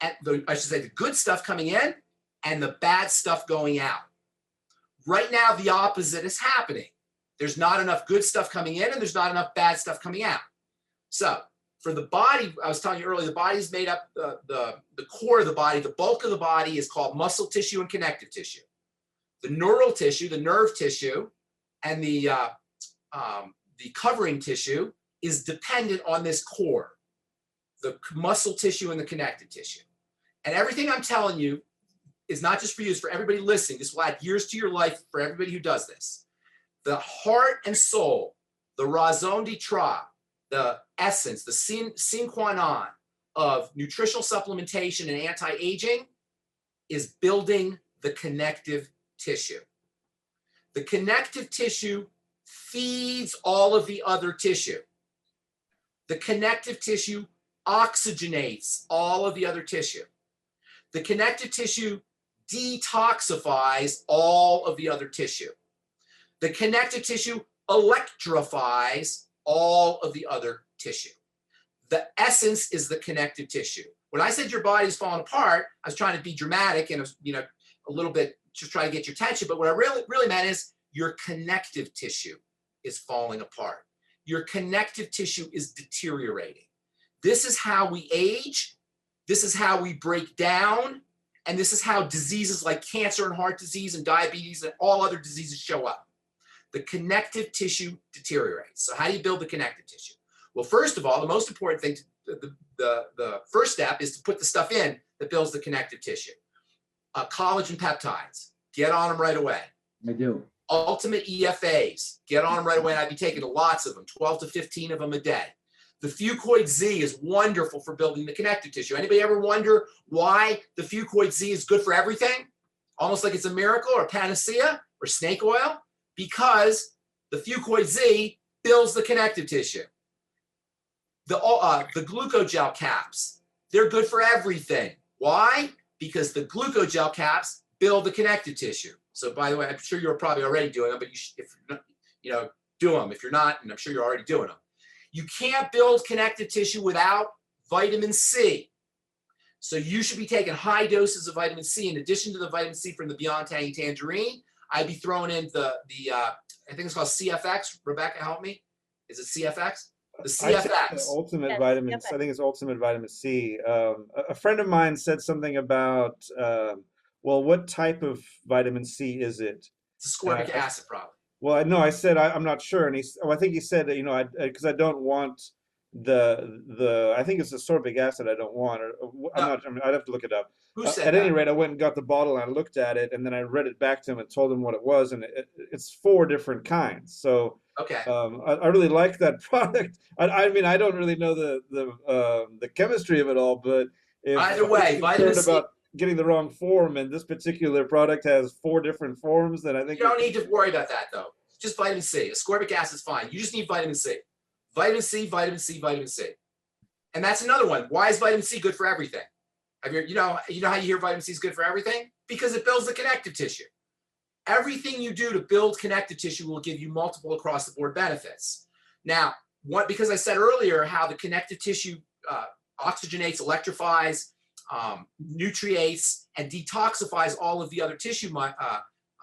Speaker 2: and the good stuff coming in, and the bad stuff going out. Right now, the opposite is happening. There's not enough good stuff coming in, and there's not enough bad stuff coming out. So for the body, I was telling you earlier, the body is made up, the core of the body, the bulk of the body is called muscle tissue and connective tissue. The neural tissue, the nerve tissue, and the covering tissue is dependent on this core, the muscle tissue and the connective tissue. And everything I'm telling you is not just for you, it's for everybody listening. This will add years to your life for everybody who does this. The heart and soul, the raison d'etre, the essence, the sine qua non of nutritional supplementation and anti-aging is building the connective tissue. The connective tissue feeds all of the other tissue. The connective tissue oxygenates all of the other tissue. The connective tissue detoxifies all of the other tissue. The connective tissue electrifies all of the other tissue. The essence is the connective tissue. When I said your body's falling apart, I was trying to be dramatic and a little bit just try to get your attention. But what I really meant is your connective tissue is falling apart. Your connective tissue is deteriorating. This is how we age. This is how we break down. And this is how diseases like cancer and heart disease and diabetes and all other diseases show up. The connective tissue deteriorates. So how do you build the connective tissue? Well, first of all, the most important thing, the first step is to put the stuff in that builds the connective tissue. Collagen peptides, get on them right away.
Speaker 6: I do.
Speaker 2: Ultimate EFAs, get on them right away. And I'd be taking lots of them, 12 to 15 of them a day. The Fucoid Z is wonderful for building the connective tissue. Anybody ever wonder why the Fucoid Z is good for everything? Almost like it's a miracle or panacea or snake oil? Because the Fucoid Z builds the connective tissue. The glucogel caps, they're good for everything. Why? Because the glucogel caps build the connective tissue. So by the way, I'm sure you're probably already doing them, but you should, if you're not, do them. If you're not, and I'm sure you're already doing them. You can't build connective tissue without vitamin C. So you should be taking high doses of vitamin C. In addition to the vitamin C from the Beyond Tangy Tangerine, I'd be throwing in the I think it's called CFX. Rebecca, help me. Is it CFX? The CFX.
Speaker 3: Ultimate
Speaker 1: Yes,
Speaker 3: vitamins.
Speaker 1: CFX.
Speaker 3: I think it's ultimate vitamin C. A friend of mine said something about, well, what type of vitamin C is it?
Speaker 2: It's ascorbic acid, probably.
Speaker 3: Well, no, I said I'm not sure, and I think he said that, because I don't want I think it's ascorbic acid I don't want, or I'm not. I mean, I'd have to look it up.
Speaker 2: Who said
Speaker 3: At any
Speaker 2: that?
Speaker 3: rate, I went and got the bottle and I looked at it, and then I read it back to him and told him what it was, and it's 4 different kinds. So
Speaker 2: Okay.
Speaker 3: I really like that product. I mean, I don't really know the chemistry of it all, but if
Speaker 2: Either way,
Speaker 3: I'm
Speaker 2: vitamin
Speaker 3: concerned
Speaker 2: C.
Speaker 3: about getting the wrong form, and this particular product has 4 different forms, then I think
Speaker 2: You don't need to worry about that though. Just vitamin C. Ascorbic acid is fine. You just need vitamin C. Vitamin C, vitamin C, vitamin C. And that's another one. Why is vitamin C good for everything? You know how you hear vitamin C is good for everything? Because it builds the connective tissue. Everything you do to build connective tissue will give you multiple across the board benefits. Now, because I said earlier how the connective tissue oxygenates, electrifies, nutriates, and detoxifies all of the other tissue,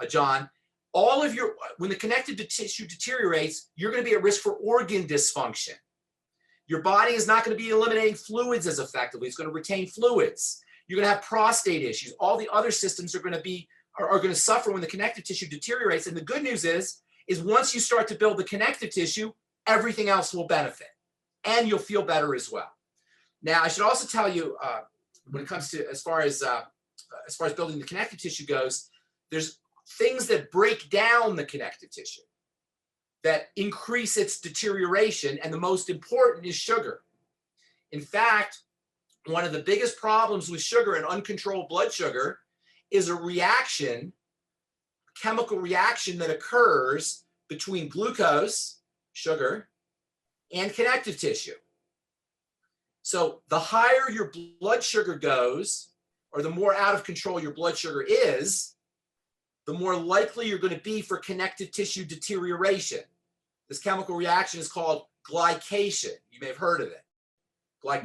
Speaker 2: John, when the connective tissue deteriorates, you're going to be at risk for organ dysfunction. Your body is not going to be eliminating fluids as effectively. It's going to retain fluids. You're going to have prostate issues. All the other systems are going to suffer when the connective tissue deteriorates. And the good news is once you start to build the connective tissue, everything else will benefit, and you'll feel better as well. Now, I should also tell you, when it comes to as far as building the connective tissue goes, there's things that break down the connective tissue that increase its deterioration, and the most important is sugar. In fact, one of the biggest problems with sugar and uncontrolled blood sugar is a chemical reaction that occurs between glucose, sugar, and connective tissue. So the higher your blood sugar goes, or the more out of control your blood sugar is, the more likely you're going to be for connective tissue deterioration. This chemical reaction is called glycation. You may have heard of it,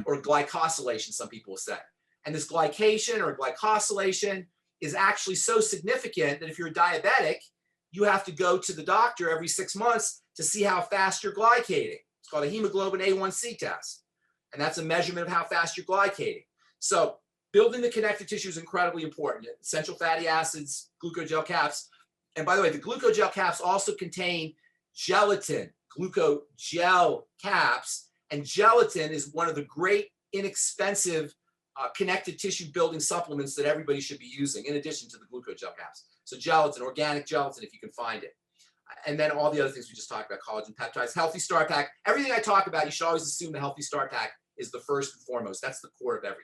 Speaker 2: or glycosylation, some people will say. And this glycation or glycosylation is actually so significant that if you're a diabetic, you have to go to the doctor every 6 months to see how fast you're glycating. It's called a hemoglobin A1C test. And that's a measurement of how fast you're glycating. So building the connective tissue is incredibly important. Essential fatty acids, glucogel caps. And by the way, the glucogel caps also contain gelatin, glucogel caps. And gelatin is one of the great inexpensive connective tissue building supplements that everybody should be using, in addition to the glucogel caps. So gelatin, organic gelatin, if you can find it. And then all the other things we just talked about, collagen peptides, healthy start pack. Everything I talk about, you should always assume the healthy start pack is the first and foremost. That's the core of everything.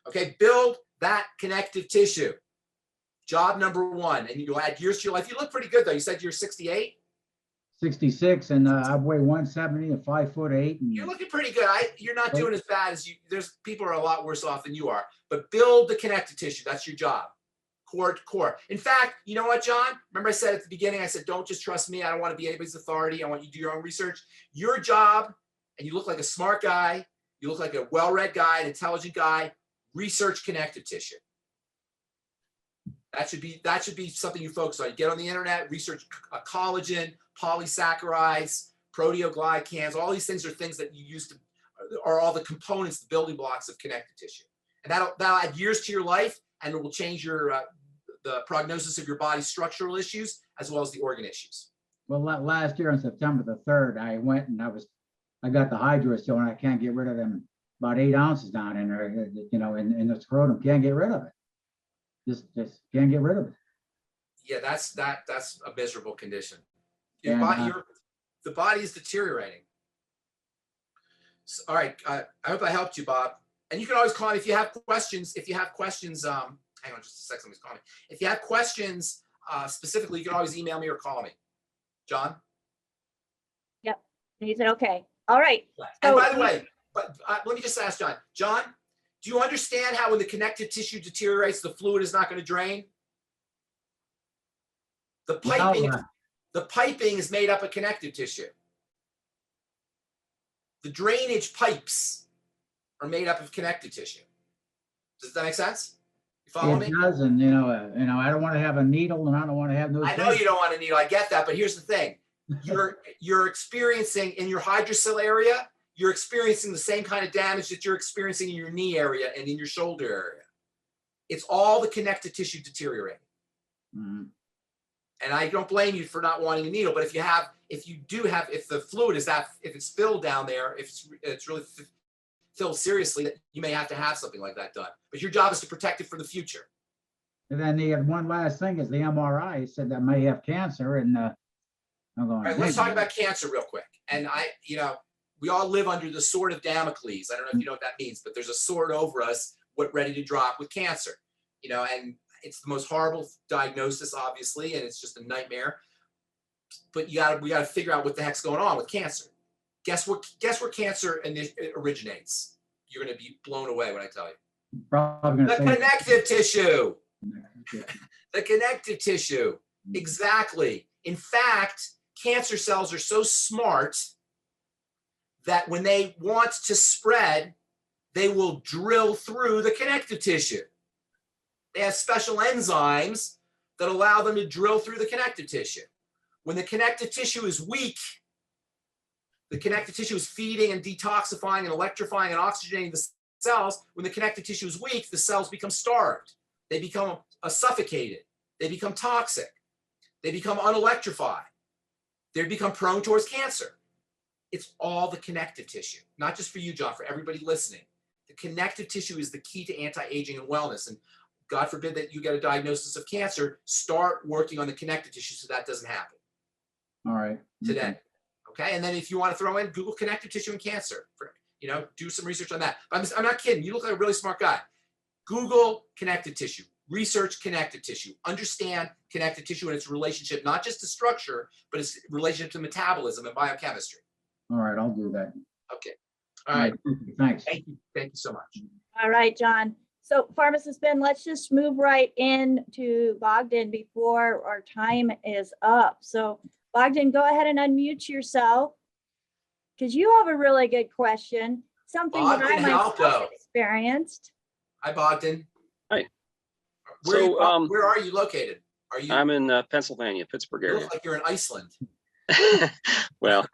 Speaker 2: Okay, build that connective tissue. Job number 1, and you'll add years to your life. You look pretty good though. You said you're 68?
Speaker 6: 66, and I weigh 170 and 5'8". And
Speaker 2: You're looking pretty good. You're not doing as bad as you. There's people who are a lot worse off than you are. But build the connective tissue. That's your job. Core to core. In fact, you know what, John? Remember I said at the beginning, I said, don't just trust me. I don't want to be anybody's authority. I want you to do your own research. Your job, and you look like a smart guy. You look like a well-read guy, an intelligent guy. Research connective tissue. That should be something you focus on. You get on the internet, research collagen, polysaccharides, proteoglycans. All these things are things that you use are all the components, the building blocks of connective tissue. And that'll add years to your life, and it will change the prognosis of your body's structural issues as well as the organ issues.
Speaker 6: well, last year on September the 3rd, I went and I got the hydrocele, and I can't get rid of them. About 8 ounces down in there, in the scrotum. Can't get rid of it. Just can't get rid of it.
Speaker 2: Yeah, that's a miserable condition.
Speaker 6: And,
Speaker 2: The body is deteriorating. So, all right, I hope I helped you, Bob. And you can always call me if you have questions. Hang on just a second, somebody's calling me. If you have questions specifically, you can always email me or call me. John?
Speaker 1: Yep. He said, okay. All right.
Speaker 2: And
Speaker 1: So-
Speaker 2: by the way, let me just ask John. John, do you understand how when the connective tissue deteriorates, the fluid is not going to drain? The piping is made up of connective tissue. The drainage pipes are made up of connective tissue. Does that make sense? You follow me?
Speaker 6: It does, and I don't want to have a needle, and I don't want to have no.
Speaker 2: I know you don't want a needle. I get that, but here's the thing: you're experiencing in your hydrocele area. You're experiencing the same kind of damage that you're experiencing in your knee area and in your shoulder area. It's all the connective tissue deteriorating.
Speaker 6: Mm-hmm.
Speaker 2: And I don't blame you for not wanting a needle, but if the fluid is if it's filled down there, if it's really filled seriously, that you may have to have something like that done. But your job is to protect it for the future.
Speaker 6: And then the one last thing is the MRI said that may have cancer, and I'm going.
Speaker 2: All right, let's talk about cancer real quick. And we all live under the sword of Damocles. I don't know if you know what that means, but there's a sword over us, ready to drop with cancer. And it's the most horrible diagnosis, obviously, and it's just a nightmare. But we got to figure out what the heck's going on with cancer. Guess where cancer originates? You're going to be blown away when I tell you.
Speaker 6: Probably
Speaker 2: The connective tissue.
Speaker 6: Yeah.
Speaker 2: The connective tissue. Exactly. In fact, cancer cells are so smart that when they want to spread, they will drill through the connective tissue. They have special enzymes that allow them to drill through the connective tissue. When the connective tissue is weak, the connective tissue is feeding and detoxifying and electrifying and oxygenating the cells. When the connective tissue is weak, the cells become starved. They become suffocated. They become toxic. They become unelectrified. They become prone towards cancer. It's all the connective tissue, not just for you, John, for everybody listening. The connective tissue is the key to anti-aging and wellness. And God forbid that you get a diagnosis of cancer, start working on the connective tissue so that doesn't happen.
Speaker 6: All right.
Speaker 2: Today. Okay. And then if you want to throw in Google connective tissue and cancer, do some research on that. I'm not kidding. You look like a really smart guy. Google connective tissue, research connective tissue, understand connective tissue and its relationship, not just to structure, but its relationship to metabolism and biochemistry.
Speaker 6: All right, I'll do that.
Speaker 2: Okay. All right.
Speaker 6: Thanks.
Speaker 2: Thank you. Thank you so much.
Speaker 1: All right, John. So Pharmacist Ben, let's just move right into Bogdan before our time is up. So Bogdan, go ahead and unmute yourself because you have a really good question. Something that I myself experienced.
Speaker 2: Hi, Bogdan.
Speaker 7: Hi.
Speaker 2: Where are you located?
Speaker 7: I'm in Pennsylvania, Pittsburgh
Speaker 2: You
Speaker 7: area.
Speaker 2: look like you're in Iceland.
Speaker 7: Well,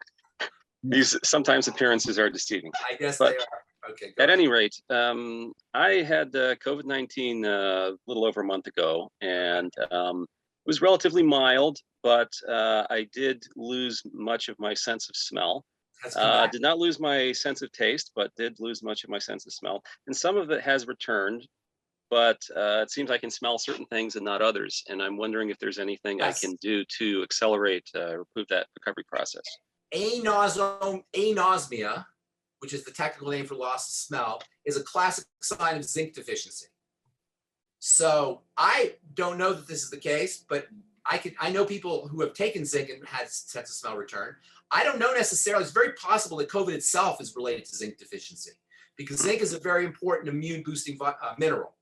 Speaker 7: these sometimes appearances are deceiving.
Speaker 2: I guess
Speaker 7: But
Speaker 2: they are. Okay.
Speaker 7: At any rate, I had COVID-19 a little over a month ago, and it was relatively mild, but I did lose much of my sense of smell. Did not lose my sense of taste, but did lose much of my sense of smell. And some of it has returned, but it seems I can smell certain things and not others. And I'm wondering if there's anything I can do to accelerate or improve that recovery process.
Speaker 2: Anosmia, which is the technical name for loss of smell, is a classic sign of zinc deficiency. So I don't know that this is the case, but I know people who have taken zinc and had sense of smell return. I don't know necessarily. It's very possible that COVID itself is related to zinc deficiency because zinc is a very important immune boosting mineral.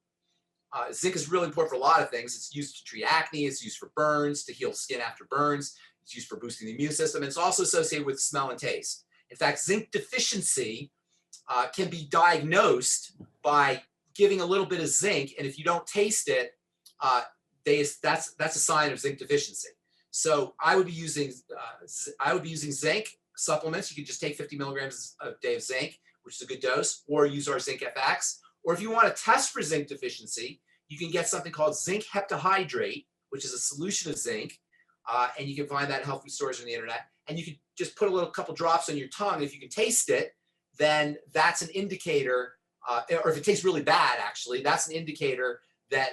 Speaker 2: Zinc is really important for a lot of things. It's used to treat acne. It's used for burns, to heal skin after burns. It's used for boosting the immune system. And it's also associated with smell and taste. In fact, zinc deficiency can be diagnosed by giving a little bit of zinc. And if you don't taste it, that's a sign of zinc deficiency. So I would be using zinc supplements. You could just take 50 milligrams a day of zinc, which is a good dose, or use our Zinc FX. Or if you want to test for zinc deficiency, you can get something called zinc heptahydrate, which is a solution of zinc. And you can find that in health food stores on the internet. And you can just put a couple drops on your tongue. If you can taste it, then that's an indicator, or if it tastes really bad, actually, that's an indicator that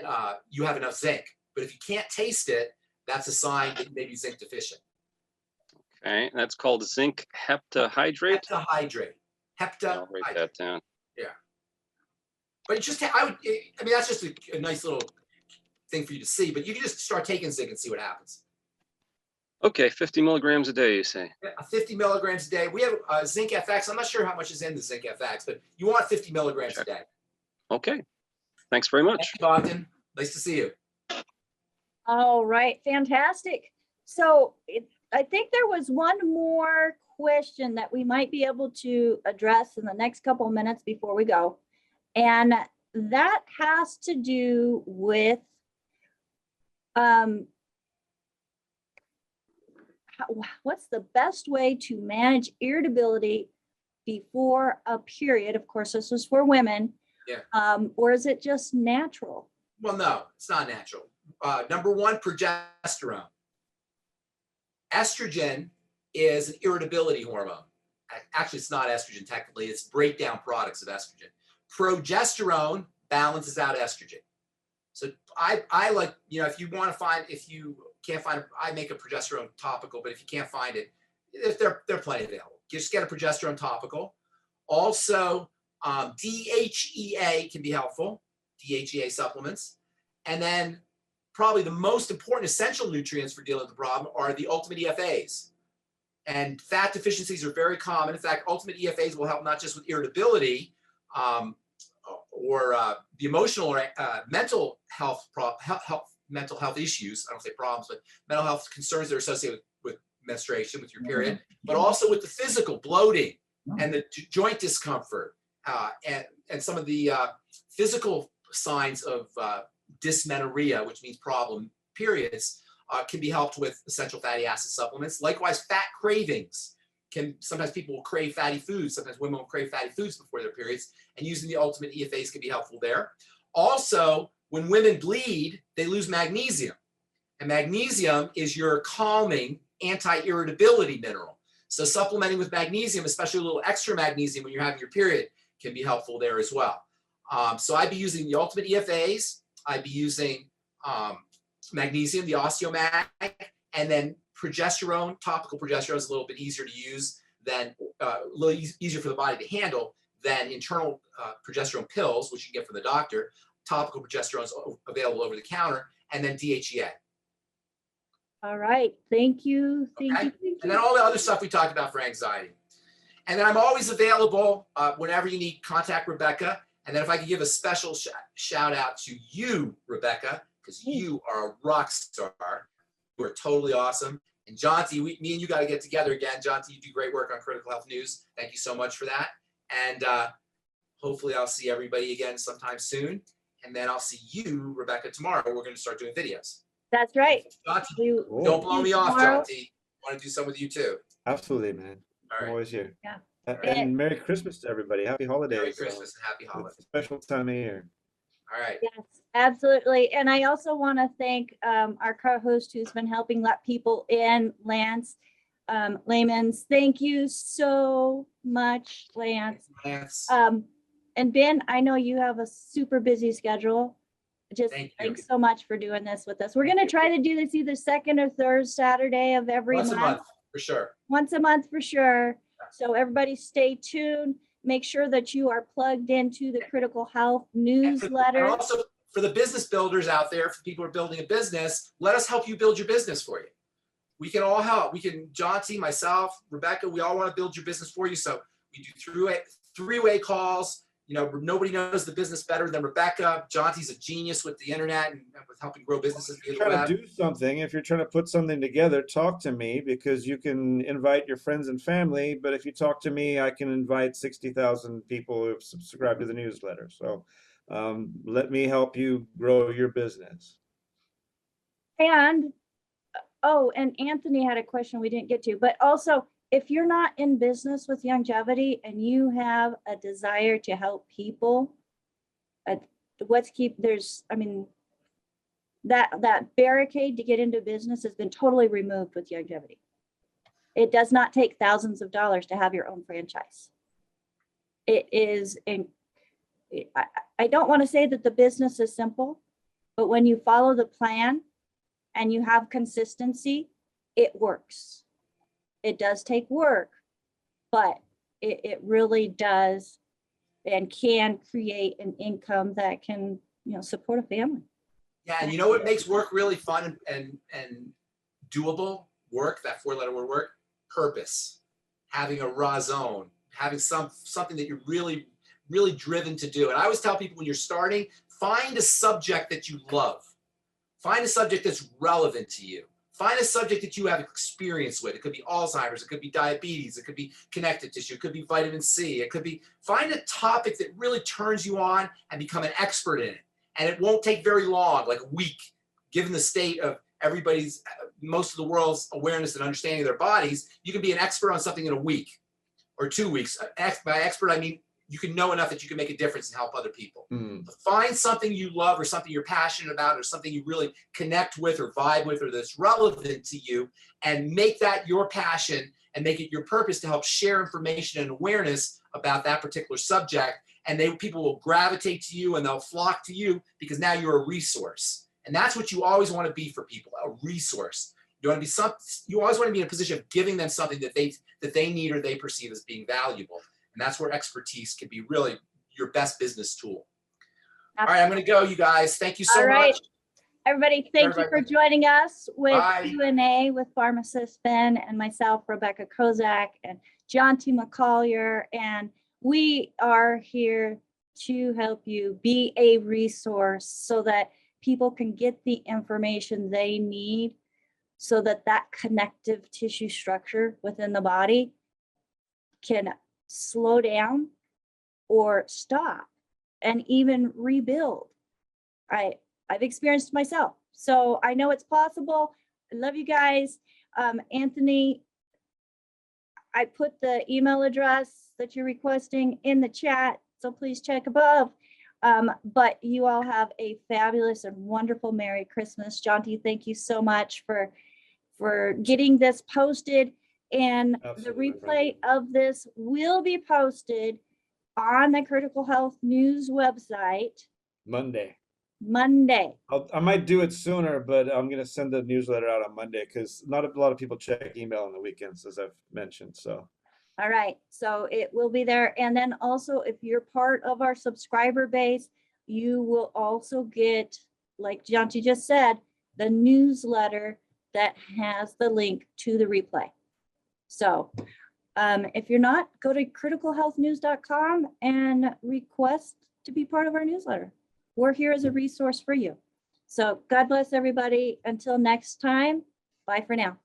Speaker 2: you have enough zinc. But if you can't taste it, that's a sign that you may be zinc deficient.
Speaker 7: Okay, that's called zinc heptahydrate.
Speaker 2: Heptahydrate.
Speaker 7: I'll write that down.
Speaker 2: Yeah. But it's just, that's just a nice little thing for you to see, but you can just start taking zinc and see what happens.
Speaker 7: Okay, 50 milligrams a day, you say?
Speaker 2: 50 milligrams a day. We have Zinc FX. I'm not sure how much is in the Zinc FX, but you want 50 milligrams a day.
Speaker 7: Okay, thanks very much.
Speaker 2: Thank you, Bogdan. Nice to see you.
Speaker 1: All right, fantastic. So I think there was one more question that we might be able to address in the next couple of minutes before we go. And that has to do with what's the best way to manage irritability before a period? Of course, this is for women.
Speaker 2: Yeah.
Speaker 1: Or is it just natural?
Speaker 2: Well, no, it's not natural. Number one, progesterone. estrogen is an irritability hormone. Actually, it's not estrogen technically, it's breakdown products of estrogen. Progesterone balances out estrogen. So I like, you know, if you want to find, if you can't find, I make a progesterone topical, but if you can't find it, if they're plenty available, just get a progesterone topical. Also, DHEA can be helpful, DHEA supplements. And then probably the most important essential nutrients for dealing with the problem are the ultimate EFAs. And fat deficiencies are very common. In fact, ultimate EFAs will help not just with irritability or the emotional or mental health mental health issues. I don't say problems, but mental health concerns that are associated with menstruation, with your period, but also with the physical bloating and the joint discomfort and some of the physical signs of dysmenorrhea, which means problem periods, can be helped with essential fatty acid supplements. Likewise, fat cravings can, sometimes people will crave fatty foods. Sometimes women will crave fatty foods before their periods, and using the ultimate EFAs can be helpful there. Also, when women bleed, they lose magnesium. And magnesium is your calming anti-irritability mineral. So supplementing with magnesium, especially a little extra magnesium when you're having your period, can be helpful there as well. So I'd be using the ultimate EFAs. I'd be using magnesium, the Osteomag, and then progesterone. Topical progesterone is a little bit easier to use than, a little easier for the body to handle than internal progesterone pills, which you can get from the doctor. Topical progesterone is available over the counter, and then DHEA.
Speaker 1: All right. Thank you. Thank
Speaker 2: Okay.
Speaker 1: you. Thank
Speaker 2: And
Speaker 1: you.
Speaker 2: then all the other stuff we talked about for anxiety. And then I'm always available whenever you need, contact Rebecca. And then if I could give a special shout out to you, Rebecca, because you are a rock star. You are totally awesome. And Jonty, me and you got to get together again. Jonty, you do great work on Critical Health News. Thank you so much for that. And hopefully I'll see everybody again sometime soon. And then I'll see you, Rebecca, tomorrow. We're going to start doing videos.
Speaker 1: That's right.
Speaker 2: Jonty,
Speaker 3: Cool.
Speaker 2: don't blow me off,
Speaker 1: Tomorrow.
Speaker 2: Jonty. I want to do some with you too.
Speaker 3: Absolutely, man.
Speaker 2: All
Speaker 3: I'm
Speaker 2: right.
Speaker 3: always here.
Speaker 1: Yeah.
Speaker 3: And Merry Christmas to everybody. Happy holidays.
Speaker 2: Merry Christmas and happy
Speaker 3: It's
Speaker 2: holidays.
Speaker 3: a special time of year.
Speaker 2: All right.
Speaker 1: Yes, absolutely. And I also want to thank our co-host who's been helping let people in, Lance Layman's. Thank you so much, Lance.
Speaker 2: Lance.
Speaker 1: And Ben, I know you have a super busy schedule. Just
Speaker 2: Thank you.
Speaker 1: thanks so much for doing this with us. We're going to try to do this either second or third Saturday of every
Speaker 2: Once a
Speaker 1: month.
Speaker 2: month, for sure.
Speaker 1: Once a month for sure. So everybody stay tuned. Make sure that you are plugged into the Critical Health
Speaker 2: And
Speaker 1: newsletter.
Speaker 2: also for the business builders out there, for people who are building a business, let us help you build your business for you. We can all help. We can, Jonty, myself, Rebecca, we all want to build your business for you. So we do three-way calls. You know, nobody knows the business better than Rebecca. Jonty's a genius with the internet and with helping grow businesses via
Speaker 3: If
Speaker 2: the
Speaker 3: you're
Speaker 2: web.
Speaker 3: trying to do something, if you're trying to put something together, talk to me, because you can invite your friends and family, but if you talk to me, I can invite 60,000 people who have subscribed to the newsletter. So let me help you grow your business.
Speaker 1: And, oh, and Anthony had a question we didn't get to, but also if you're not in business with longevity and you have a desire to help people, that barricade to get into business has been totally removed with longevity. It does not take thousands of dollars to have your own franchise. It is, I don't want to say that the business is simple, but when you follow the plan and you have consistency, it works. It does take work, but it really does and can create an income that can, support a family.
Speaker 2: Yeah, and you know what makes work really fun and doable work, that four-letter word work? Purpose. Having a raison, having something that you're really, really driven to do. And I always tell people when you're starting, find a subject that you love. Find a subject that's relevant to you. Find a subject that you have experience with. It could be Alzheimer's, it could be diabetes, it could be connective tissue, it could be vitamin C, it could be, find a topic that really turns you on and become an expert in it. And it won't take very long, like a week, given the state of most of the world's awareness and understanding of their bodies. You can be an expert on something in a week or 2 weeks. By expert, I mean you can know enough that you can make a difference and help other people.
Speaker 3: Mm.
Speaker 2: Find something you love or something you're passionate about or something you really connect with or vibe with or that's relevant to you, and make that your passion and make it your purpose to help share information and awareness about that particular subject. And people will gravitate to you and they'll flock to you because now you're a resource. And that's what you always want to be for people, a resource. You want to be you always want to be in a position of giving them something that they need or they perceive as being valuable. And that's where expertise can be really your best business tool. All right, I'm going to go, you guys. Thank you so
Speaker 1: All right.
Speaker 2: much.
Speaker 1: Everybody, thank you for joining us with
Speaker 2: Bye.
Speaker 1: Q&A with Pharmacist Ben and myself, Rebecca Kozak, and John T. McCollier. And we are here to help you be a resource so that people can get the information they need so that that connective tissue structure within the body can slow down or stop and even rebuild. I've experienced myself, so I know it's possible. I love you guys. Anthony, I put the email address that you're requesting in the chat, so please check above. But you all have a fabulous and wonderful Merry Christmas. John T, thank you so much for getting this posted. And
Speaker 3: Absolutely,
Speaker 1: the replay of this will be posted on the Critical Health News website
Speaker 3: Monday.
Speaker 1: Monday.
Speaker 3: I might do it sooner, but I'm going to send the newsletter out on Monday because not a lot of people check email on the weekends, as I've mentioned. So,
Speaker 1: All right, so it will be there. And then also, if you're part of our subscriber base, you will also get, like John T just said, the newsletter that has the link to the replay. So if you're not, go to criticalhealthnews.com and request to be part of our newsletter. We're here as a resource for you. So God bless everybody. Until next time, bye for now.